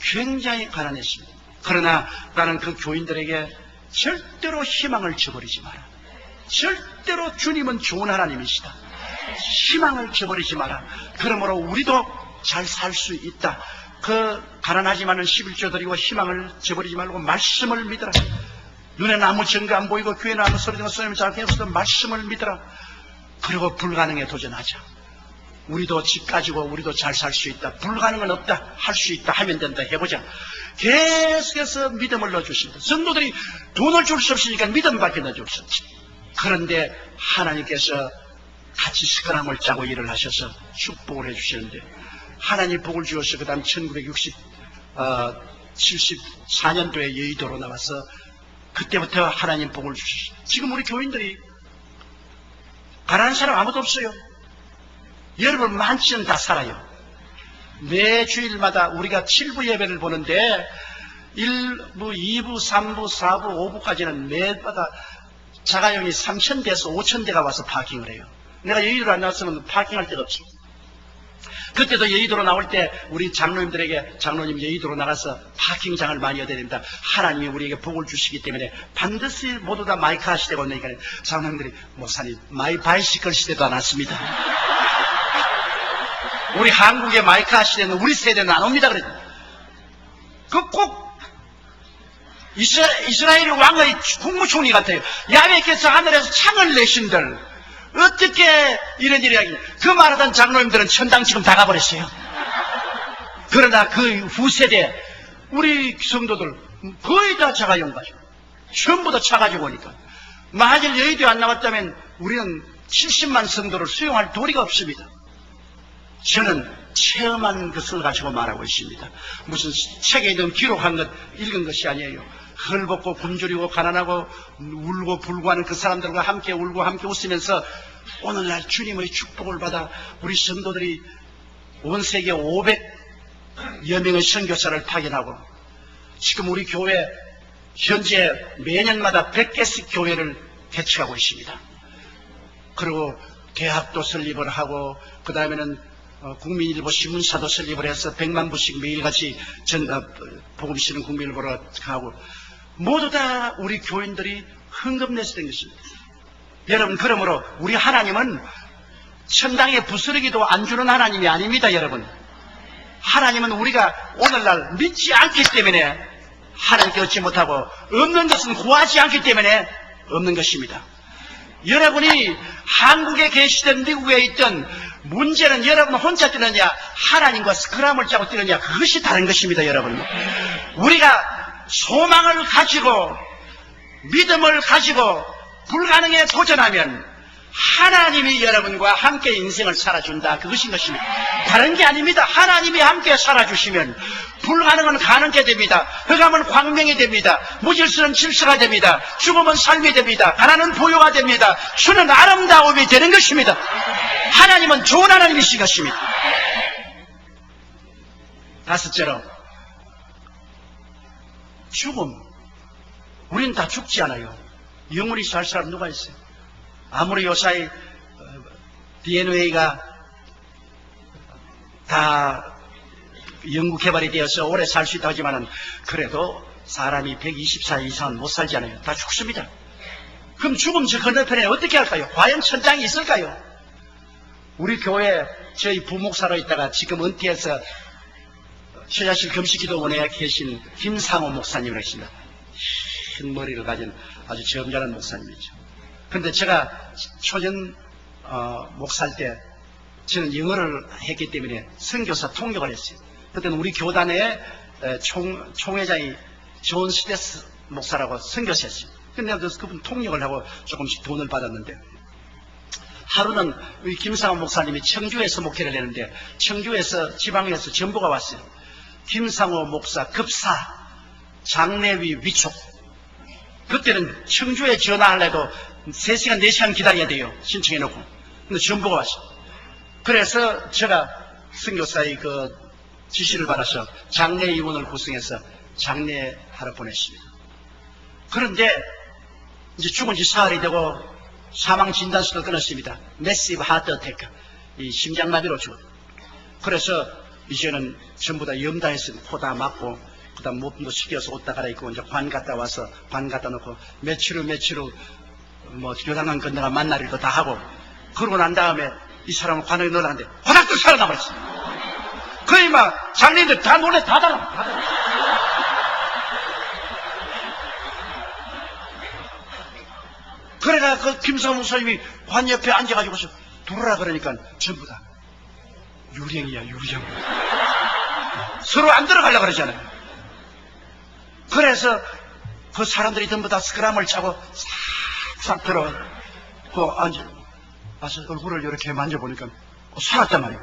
[SPEAKER 1] 굉장히 가난했습니다. 그러나 나는 그 교인들에게 절대로 희망을 저버리지 마라. 절대로 주님은 좋은 하나님이시다. 희망을 저버리지 마라. 그러므로 우리도 잘 살 수 있다. 그 가난하지만은 11조 드리고 희망을 저버리지 말고 말씀을 믿어라. 눈에는 아무 증거 안 보이고 귀에는 아무 소리 듣는 소리는 잘 없어도 말씀을 믿어라. 그리고 불가능에 도전하자. 우리도 집 가지고 우리도 잘 살 수 있다. 불가능은 없다. 할 수 있다. 하면 된다. 해보자. 계속해서 믿음을 넣어주십니다. 성도들이 돈을 줄 수 없으니까 믿음밖에 넣어줄 수 없지. 그런데 하나님께서 같이 스크람을 짜고 일을 하셔서 축복을 해주시는데 하나님 복을 주어서 그 다음 1974년도에 여의도로 나와서 그때부터 하나님 복을 주셨어요. 지금 우리 교인들이 가난한 사람 아무도 없어요. 여러분 많지는 다 살아요. 매 주일마다 우리가 7부 예배를 보는데 1부, 2부, 3부, 4부, 5부까지는 매마다 자가용이 3,000대에서 5,000대가 와서 파킹을 해요. 내가 여의도로 안 나왔으면 파킹할 데가 없어. 그때도 여의도로 나올 때 우리 장로님들에게 장로님 여의도로 나가서 파킹장을 많이 얻어야 됩니다. 하나님이 우리에게 복을 주시기 때문에 반드시 모두 다 마이카 시대가 오니까 장로님들이 목사님 마이 바이시클 시대도 안 왔습니다. 우리 한국의 마이카 시대는 우리 세대는 안 옵니다. 그래. 그 꼭 이스라엘 왕의 국무총리 같아요. 야훼께서 하늘에서 창을 내신들 어떻게 이런 일이 하길. 그 말하던 장로님들은 천당 지금 다 가버렸어요. 그러나 그 후세대 우리 성도들 거의 다 자가용가죠. 전부 다 차가지고 오니까 만일 여의도에 안 나왔다면 우리는 70만 성도를 수용할 도리가 없습니다. 저는 체험한 것을 가지고 말하고 있습니다. 무슨 책에 있는 기록한 것 읽은 것이 아니에요. 헐벗고 굶주리고 가난하고 울고 불고하는 그 사람들과 함께 울고 함께 웃으면서 오늘날 주님의 축복을 받아 우리 성도들이 온 세계 500여 명의 선교사를 파견하고 지금 우리 교회 현재 매년마다 100개씩 교회를 개척하고 있습니다. 그리고 대학도 설립을 하고 그 다음에는 국민일보 신문사도 설립을 해서 100만 부씩 매일같이 복음 쓰는 국민일보로 가고 모두 다 우리 교인들이 헌금내서 된 것입니다. 여러분, 그러므로 우리 하나님은 천당에 부스러기도 안 주는 하나님이 아닙니다. 여러분, 하나님은 우리가 오늘날 믿지 않기 때문에 하나님께 얻지 못하고 없는 것은 구하지 않기 때문에 없는 것입니다. 여러분이 한국에 계시든 미국에 있든 문제는 여러분 혼자 뛰느냐 하나님과 스크럼을 짜고 뛰느냐 그것이 다른 것입니다. 여러분, 우리가 소망을 가지고 믿음을 가지고 불가능에 도전하면 하나님이 여러분과 함께 인생을 살아준다. 그것인 것입니다. 다른 게 아닙니다. 하나님이 함께 살아주시면 불가능은 가능하게 됩니다. 흑암은 광명이 됩니다. 무질서는 질서가 됩니다. 죽음은 삶이 됩니다. 가난은 보유가 됩니다. 주는 아름다움이 되는 것입니다. 하나님은 좋은 하나님이신 것입니다. 다섯째로 죽음. 우리는 다 죽지 않아요. 영원히 살 사람 누가 있어요? 아무리 요사이 DNA가 다 연구 개발이 되어서 오래 살 수 있다고 하지만 그래도 사람이 124일 이상은 못 살잖아요. 다 죽습니다. 그럼 죽음 저 건너편에 어떻게 할까요? 과연 천장이 있을까요? 우리 교회 저희 부목사로 있다가 지금 은퇴해서 처자실 금식기도원에 계신 김상호 목사님이라고 있습니다. 흰 머리를 가진 아주 점잖은 목사님이죠. 그런데 제가 초전 목사일 때 저는 영어를 했기 때문에 선교사 통역을 했어요. 그때는 우리 교단의 총회장이 존 스테스 목사라고 선교사였어요. 근데 그분 통역을 하고 조금씩 돈을 받았는데 하루는 우리 김상호 목사님이 청주에서 목회를 했는데 청주에서 지방에서 전보가 왔어요. 김상호 목사 급사 장례위 위촉. 그때는 청주에 전화하려도 3시간, 4시간 기다려야 돼요. 신청해놓고. 근데 전보가 왔어요. 그래서 제가 선교사의 그 지시를 받아서 장례위원을 구성해서 장례하러 보냈습니다. 그런데 이제 죽은 지 사흘이 되고 사망 진단서를 끊었습니다. 매시브 하트 어태크. 이 심장마비로 죽었어요. 그래서 이제는 전부 다 염다했어요. 코 다 막고 그 다음 몸도 숙여서 옷 다 갈아입고 이제 관 갔다 와서 관 갖다 놓고 며칠 후 뭐 교단관 건너가 만날 일도 다 하고 그러고 난 다음에 이 사람은 관에 넣으라는데 화닥도 살아남았어. 거의 막 장님들 다 눈에 다 달아. 그래가 그 김상호 목사님이 관 옆에 앉아가지고서 들어라 그러니까 전부 다 유령이야 유령. 서로 안 들어가려고 그러잖아요. 그래서 그 사람들이 전부 다 스크럼을 차고 싹 들어 그 앉아 와서 얼굴을 이렇게 만져보니까 살았단 말이에요.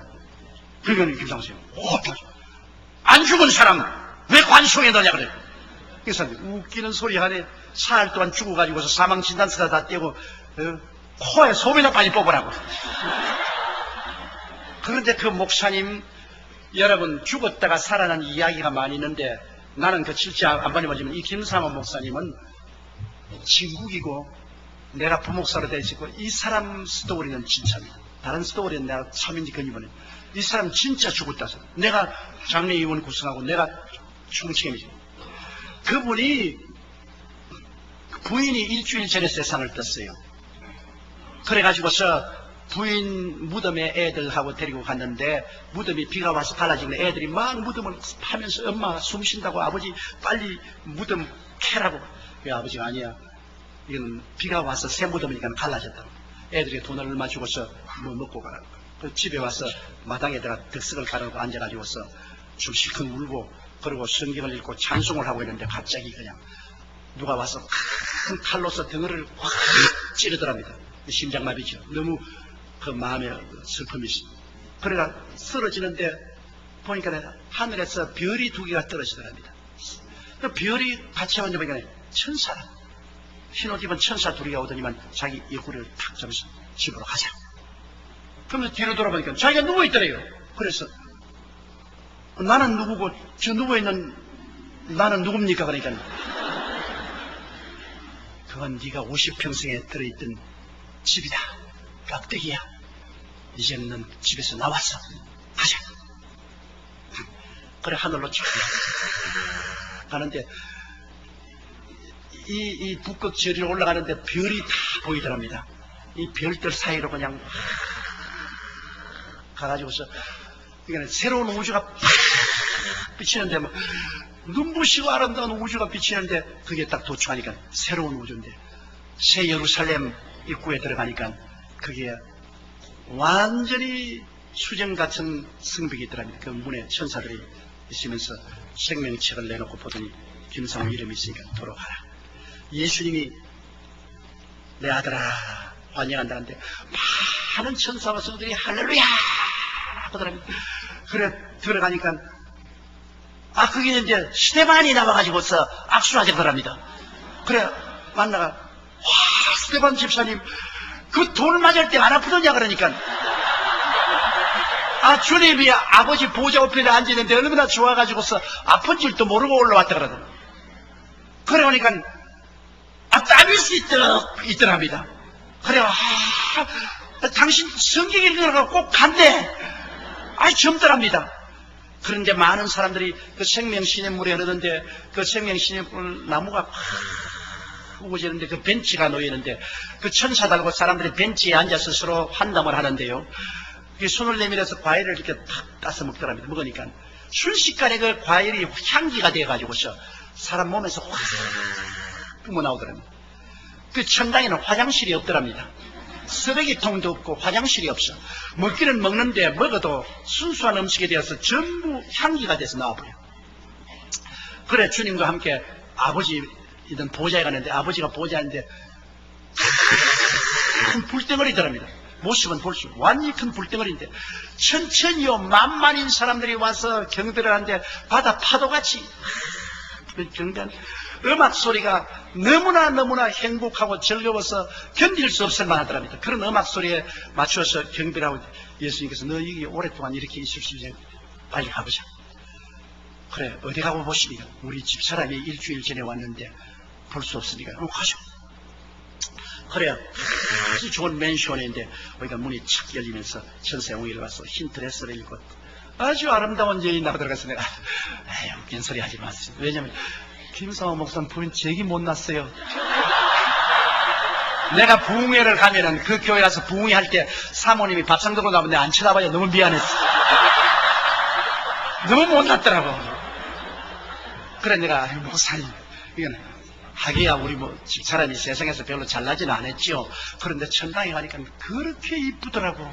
[SPEAKER 1] 그러니까 김상호 목사님 안 죽은 사람 왜 관속에 넣냐 그래. 그래서 웃기는 소리 하네. 사흘 동안 죽어가지고서 사망 진단서 다 떼고 코에 소변을 빨리 뽑으라고. 그런데 그 목사님 여러분 죽었다가 살아난 이야기가 많이 있는데 나는 그 실제 안 보내보지만 이 김상호 목사님은 진국이고 내가 부목사로 되어 있고 이 사람 스토리는 진짜입니다. 다른 스토리는 내가 참인지 건이보네. 이 사람 진짜 죽었다서 내가 장례위원 구성하고 내가 총책임이지. 그분이 부인이 일주일 전에 세상을 떴어요. 그래가지고서 부인 무덤에 애들하고 데리고 갔는데 무덤이 비가 와서 갈라지는데 애들이 막 무덤을 파면서 엄마 숨 쉰다고 아버지 빨리 무덤 캐라고. 그 아버지가 아니야. 이건 비가 와서 새 묻으니까 갈라졌다고. 애들이 돈을 얼마 주고서 뭐 먹고 가라고. 그 집에 와서 마당에다가 득석을 가르고 앉아가지고서 좀 실컷 울고 그리고 성경을 읽고 찬송을 하고 있는데 갑자기 그냥 누가 와서 큰 칼로서 덩어리를 확 찌르더랍니다. 심장마비죠. 너무 그 마음에 슬픔이 있어. 그래가 쓰러지는데 보니까 하늘에서 별이 2개가 떨어지더랍니다. 그 별이 같이 앉아보니까 천사라. 흰옷 입은 천사 2이가 오더니만 자기 옆구리를 탁 잡아서 집으로 가자. 그러면서 뒤로 돌아보니까 자기가 누워있더래요. 그래서 나는 누구고 저 누워있는 나는 누굽니까? 그러니까 그건 네가 50평생에 들어있던 집이다. 깍두기야. 이제는 넌 집에서 나왔어. 가자. 그래 하늘로 쭉 가는데 이 북극 저리로 올라가는데 별이 다 보이더랍니다. 이 별들 사이로 그냥 가가지고서 그러니까 새로운 우주가 팍 비치는데 뭐 눈부시고 아름다운 우주가 비치는데 그게 딱 도착하니까 새로운 우주인데 새 예루살렘 입구에 들어가니까 그게 완전히 수정 같은 성벽이 있더랍니다. 그 문에 천사들이 있으면서 생명책을 내놓고 보더니 김상우 이름이 있으니까 돌아가라. 예수님이 내 아들아 환영한다는데 많은 천사와 성들이 할렐루야 하더랍니다. 그래 들어가니까 그게 이제 스테반이 나와가지고서 악수하게 더랍니다. 그래 만나가 스테반 집사님 그 돌 맞을 때 안 아프더냐 그러니까 주님이 아버지 보좌 우편에 앉아있는데 얼마나 좋아가지고서 아픈 줄도 모르고 올라왔다 그러더니 그래 보니까 땀이 있더랍니다. 그래 당신 성경 읽으라고 꼭 간대. 젊더랍니다. 그런데 많은 사람들이 그 생명시냇물에 흐르는데 그 생명시냇물 나무가 우거지는데 그 벤치가 놓이는데 그 천사 달고 사람들이 벤치에 앉아서 서로 환담을 하는데요. 손을 내밀어서 과일을 이렇게 탁 따서 먹더랍니다. 먹으니까 순식간에 그 과일이 향기가 되어가지고서 사람 몸에서 확 뿜어 나오더랍니다. 그 천당에는 화장실이 없더랍니다. 쓰레기통도 없고 화장실이 없어. 먹기는 먹는데 먹어도 순수한 음식에 대해서 전부 향기가 돼서 나와버려. 그래 주님과 함께 아버지이던 보좌에 가는데 아버지가 보좌인데 큰 불덩어리더랍니다. 모습은 볼수록 완전히 큰 불덩어리인데 천천히요 만만인 사람들이 와서 경배를 하는데 바다 파도같이 경배한 음악 소리가 너무나 행복하고 즐거워서 견딜 수 없을 만하더랍니다. 그런 음악 소리에 맞추어서 경배를 하고 예수님께서 너 여기 오랫동안 이렇게 있을 수 있어 빨리 가보자. 그래 어디 가고 보십니까? 우리 집사람이 일주일 전에 왔는데 볼 수 없으니까 가죠. 그래요. 아주 좋은 맨션인데 우리가 문이 착 열리면서 천사용이를 와서 흰 드레스를 입고 아주 아름다운 여인 나가 들어가서 내가 웃긴 소리 하지 마세요. 왜냐면 김상호 목사는 부인 제기 못 났어요. 내가 부흥회를 가면은 그 교회 가서 부흥회 할 때 사모님이 밥상 들고 나면 내가 안 쳐다봐요. 너무 미안했어. 너무 못 났더라고. 그래 내가 목사님 이건 하기야 우리 집사람이 세상에서 별로 잘나지는 않았지요. 그런데 천당에 가니까 그렇게 이쁘더라고.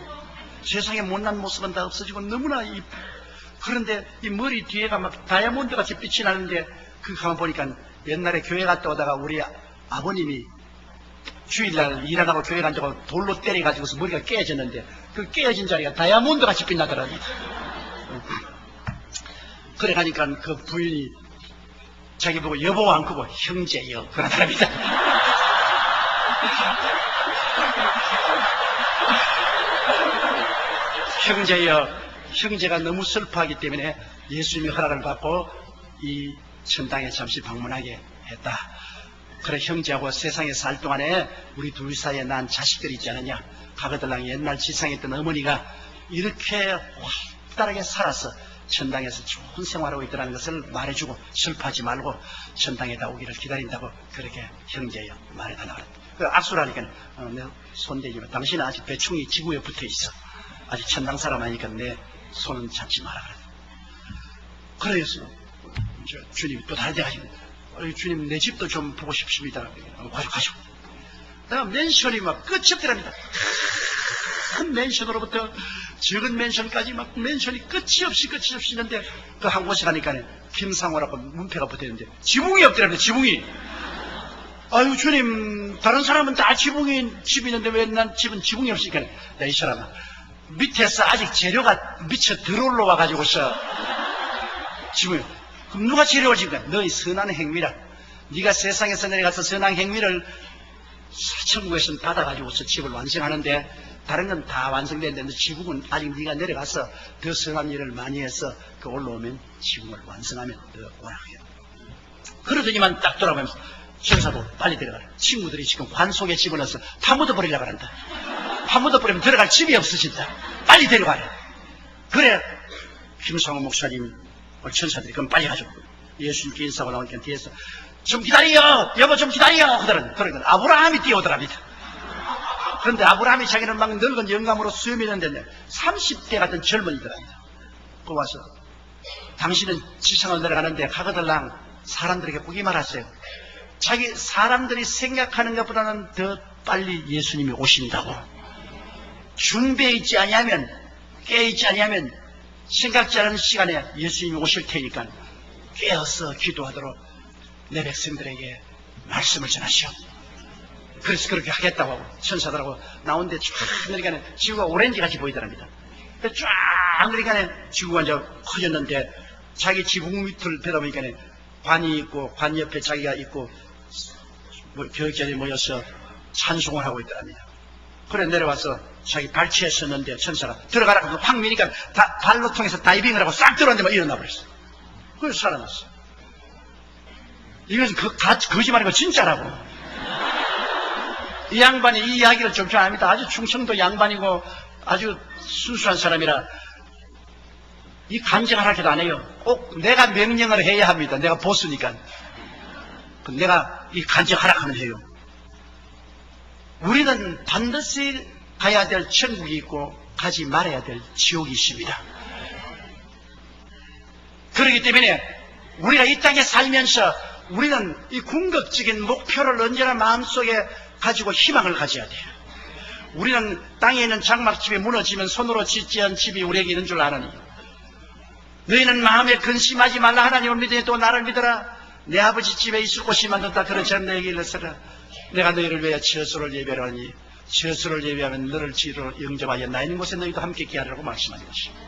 [SPEAKER 1] 세상에 못난 모습은 다 없어지고 너무나 이쁘. 그런데 이 머리 뒤에가 막 다이아몬드 같이 빛이 나는데 그 가만 보니까 옛날에 교회 갔다 오다가 우리 아버님이 주일날 일 안 하고 교회 간다고 돌로 때려가지고서 머리가 깨졌는데 그 깨진 자리가 다이아몬드 같이 빛나더라고요. 그래 가니까 그 부인이 자기 보고 여보 안 크고 형제여 그러더랍니다. 형제여 형제가 너무 슬퍼하기 때문에 예수님의 허락을 받고 이 천당에 잠시 방문하게 했다. 그래 형제하고 세상에 살 동안에 우리 둘 사이에 난 자식들이 있지 않느냐. 가거들랑 옛날 지상에 있던 어머니가 이렇게 활달하게 살아서 천당에서 좋은 생활하고 있다는 것을 말해주고 슬퍼하지 말고 천당에다 오기를 기다린다고 그렇게 형제여 말해달라고 그래. 악수를 하니까 내 손대지만 당신은 아직 배충이 지구에 붙어 있어. 아직 천당 사람 아니니까 내 손은 잡지 마라. 그래서 주님이 또 다른 데 가시고 주님 내 집도 좀 보고 싶습니다. 가죠. 내가 맨션이 막 끝이 없더랍니다. 큰 맨션으로부터 적은 맨션까지 막 맨션이 끝이 없이 있는데 그 한 곳에 가니까 김상호라고 문패가 붙어있는데 지붕이 없더랍니다. 지붕이. 아유 주님, 다른 사람은 다 집이 있는데 왜 난 집은 지붕이 없으니까 야 이 사람아, 밑에서 아직 재료가 미쳐 들어올라 와가지고서 지붕이. 그럼 누가 재료를 지금? 너희 선한 행위라. 네가 세상에서 내려가서 선한 행위를 천국에서 받아가지고서 집을 완성하는데 다른 건 다 완성됐는데 지붕은 아직 네가 내려가서 더 선한 일을 많이 해서 그 올라오면 지붕을 완성하면 더 오라 해요. 그러더니만 딱 돌아보면서 천사도 빨리 들어가라. 친구들이 지금 관 속에 집어넣어서 파묻어 버리려고 한다. 파묻어 버리면 들어갈 집이 없어진다. 빨리 데려가라. 그래 김상호 목사님 천사들이 그럼 빨리 가죠. 예수님께 인사하고 나오니까 뒤에서 좀 기다려, 여보 좀 기다려 하더라고요. 그러니까 아브라함이 뛰어오더랍니다. 그런데 아브라함이 자기는 막 늙은 영감으로 수염이 있는데 30대 같은 젊은이더랍니다. 그 와서 당신은 지상을 내려가는데 가거들랑 사람들에게 보기 말하세요. 자기 사람들이 생각하는 것보다는 더 빨리 예수님이 오신다고. 준비해 있지 아니하면, 깨 있지 아니하면 생각지 않은 시간에 예수님이 오실 테니까 깨어서 기도하도록 내 백성들에게 말씀을 전하시오. 그래서 그렇게 하겠다고 하고 천사들하고 나오는데 쫙 그러니까 지구가 오렌지같이 보이더랍니다. 쫙 그러니까 지구가 이제 커졌는데 자기 지붕 밑을 들여다보니까 관이 있고 관 옆에 자기가 있고 교육자들이 모여서 찬송을 하고 있더랍니다. 그래 내려와서 자기 발치에 섰는데 천사가 들어가라고 확 미니까 발로 통해서 다이빙을 하고 싹 들어왔는데 막 일어나 버렸어. 그래서 살아났어. 이것은 거짓말이고 진짜라고. 이 양반이 이 이야기를 좀 압니다. 아주 충청도 양반이고 아주 순수한 사람이라 이 간증을 하기도 안 해요. 꼭 내가 명령을 해야 합니다. 내가 보스니까. 내가 이 간증하라 하면 해요. 우리는 반드시 가야 될 천국이 있고 가지 말아야 될 지옥이 있습니다. 그렇기 때문에 우리가 이 땅에 살면서 우리는 이 궁극적인 목표를 언제나 마음속에 가지고 희망을 가져야 돼요. 우리는 땅에 있는 장막집이 무너지면 손으로 짓지 않은 집이 우리에게 있는 줄 아느니 너희는 마음에 근심하지 말라. 하나님을 믿으니 또 나를 믿어라. 내 아버지 집에 있을 곳이 많다. 그렇지 않은 너에게 일러서라. 내가 너희를 위해 처소를 예배하니 처소를 예배하면 너를 지로 영접하여 나 있는 곳에 너희도 함께 있게 하라고 말씀하는 것입니다.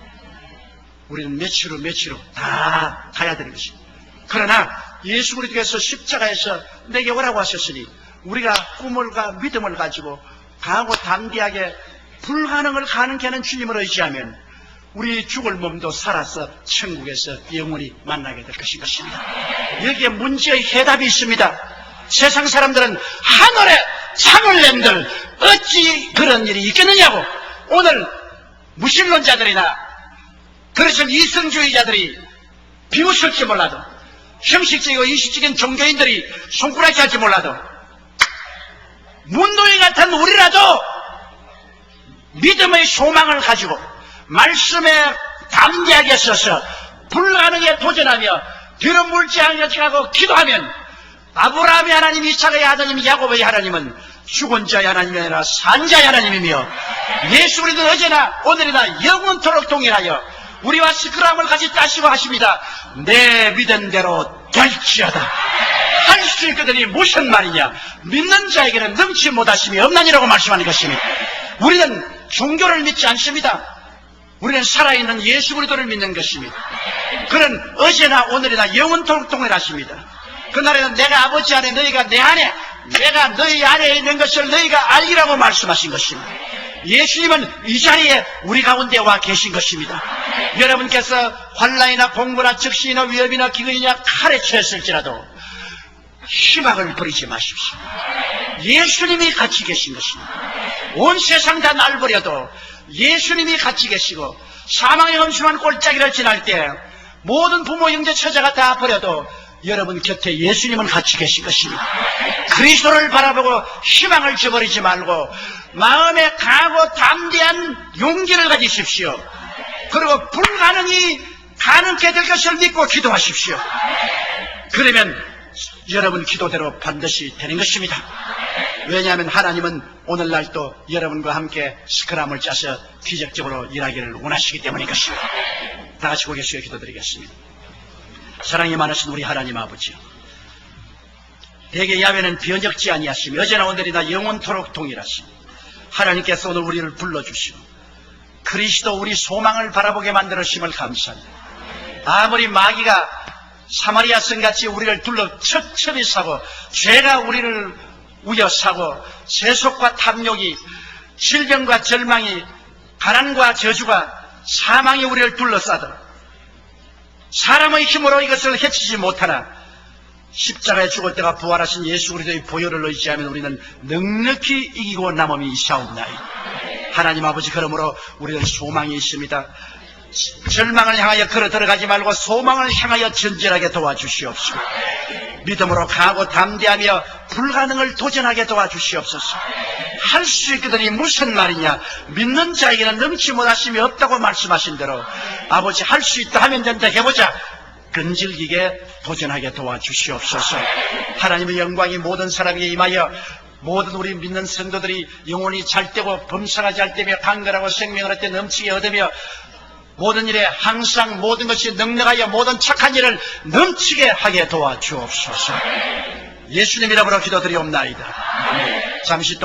[SPEAKER 1] 우리는 며칠 후 다 가야 되는 것입니다. 그러나 예수 그리스도께서 십자가에서 내게 오라고 하셨으니 우리가 꿈을과 믿음을 가지고 강하고 담대하게 불가능을 가능케 하는 주님을 의지하면 우리 죽을 몸도 살아서 천국에서 영원히 만나게 될 것입니다. 여기에 문제의 해답이 있습니다. 세상 사람들은 하늘에 창을 낸들 어찌 그런 일이 있겠느냐고. 오늘 무신론자들이나 그렇지만 이성주의자들이 비웃을지 몰라도 형식적이고 이식적인 종교인들이 손가락질 할지 몰라도 문둥이 같은 우리라도 믿음의 소망을 가지고 말씀에 담대하게 서서 불가능에 도전하며 뒤로 물지 않으려고 기도하면 아브라함의 하나님, 이삭의 아들님, 야곱의 하나님은 죽은 자의 하나님이 아니라 산 자의 하나님이며 예수 그리스도 어제나 오늘이나 영원토록 동일하여 우리와 시크함을 같이 따시고 하십니다. 내 믿음대로 될지어다. 할 수 있거든이 무슨 말이냐. 믿는 자에게는 능치 못하심이 없나니라고 말씀하는 것입니다. 우리는 종교를 믿지 않습니다. 우리는 살아있는 예수 그리스도를 믿는 것입니다. 그는 어제나 오늘이나 영원토록 동일하십니다. 그날에는 내가 아버지 안에 너희가 내 안에 내가 너희 안에 있는 것을 너희가 알리라고 말씀하신 것입니다. 예수님은 이 자리에 우리 가운데 와 계신 것입니다. 여러분께서 환난이나 공부나 적신이나 위협이나 기근이나 칼에 처했을지라도 희망을 버리지 마십시오. 예수님이 같이 계신 것입니다. 온 세상 다 날 버려도 예수님이 같이 계시고 사망의 험심한 골짜기를 지날 때 모든 부모 형제 처자가 다 버려도 여러분 곁에 예수님은 같이 계신 것입니다. 그리스도를 바라보고 희망을 저버리지 말고 마음에 강하고 담대한 용기를 가지십시오. 그리고 불가능이 가능케 될 것을 믿고 기도하십시오. 그러면 여러분 기도대로 반드시 되는 것입니다. 왜냐하면 하나님은 오늘날 또 여러분과 함께 스크럼을 짜서 기적적으로 일하기를 원하시기 때문인 것입니다. 다 같이 고개 숙여 기도드리겠습니다. 사랑이 많으신 우리 하나님 아버지요, 대개 야훼는 변적지 아니하시며 여전하 오늘이나 영원토록 동일하시며 하나님께서 오늘 우리를 불러주시고 그리스도 우리 소망을 바라보게 만들으심을 감사합니다. 아무리 마귀가 사마리아 성같이 우리를 둘러 첩첩이 사고 죄가 우리를 우여사고 세속과 탐욕이, 질병과 절망이, 가난과 저주가, 사망이 우리를 둘러싸도 사람의 힘으로 이것을 해치지 못하나 십자가에 죽을 때가 부활하신 예수 그리스도의 보혈을 의지하면 우리는 넉넉히 이기고 남음이 있사옵나이다. 하나님 아버지, 그러므로 우리는 소망이 있습니다. 절망을 향하여 걸어 들어가지 말고 소망을 향하여 전진하게 도와주시옵소서. 믿음으로 강하고 담대하며 불가능을 도전하게 도와주시옵소서. 할 수 있거든이 무슨 말이냐? 믿는 자에게는 넘치 못하심이 없다고 말씀하신 대로 아버지, 할 수 있다 하면 된다 해보자. 끈질기게 도전하게 도와주시옵소서. 하나님의 영광이 모든 사람에게 임하여 모든 우리 믿는 성도들이 영혼이 잘되고 범사가 잘되며 강건하고 생명을 얻되 넘치게 얻으며 모든 일에 항상 모든 것이 넉넉하여 모든 착한 일을 넘치게 하게 도와주옵소서. 예수님 이름으로 기도드리옵나이다. 잠시 동안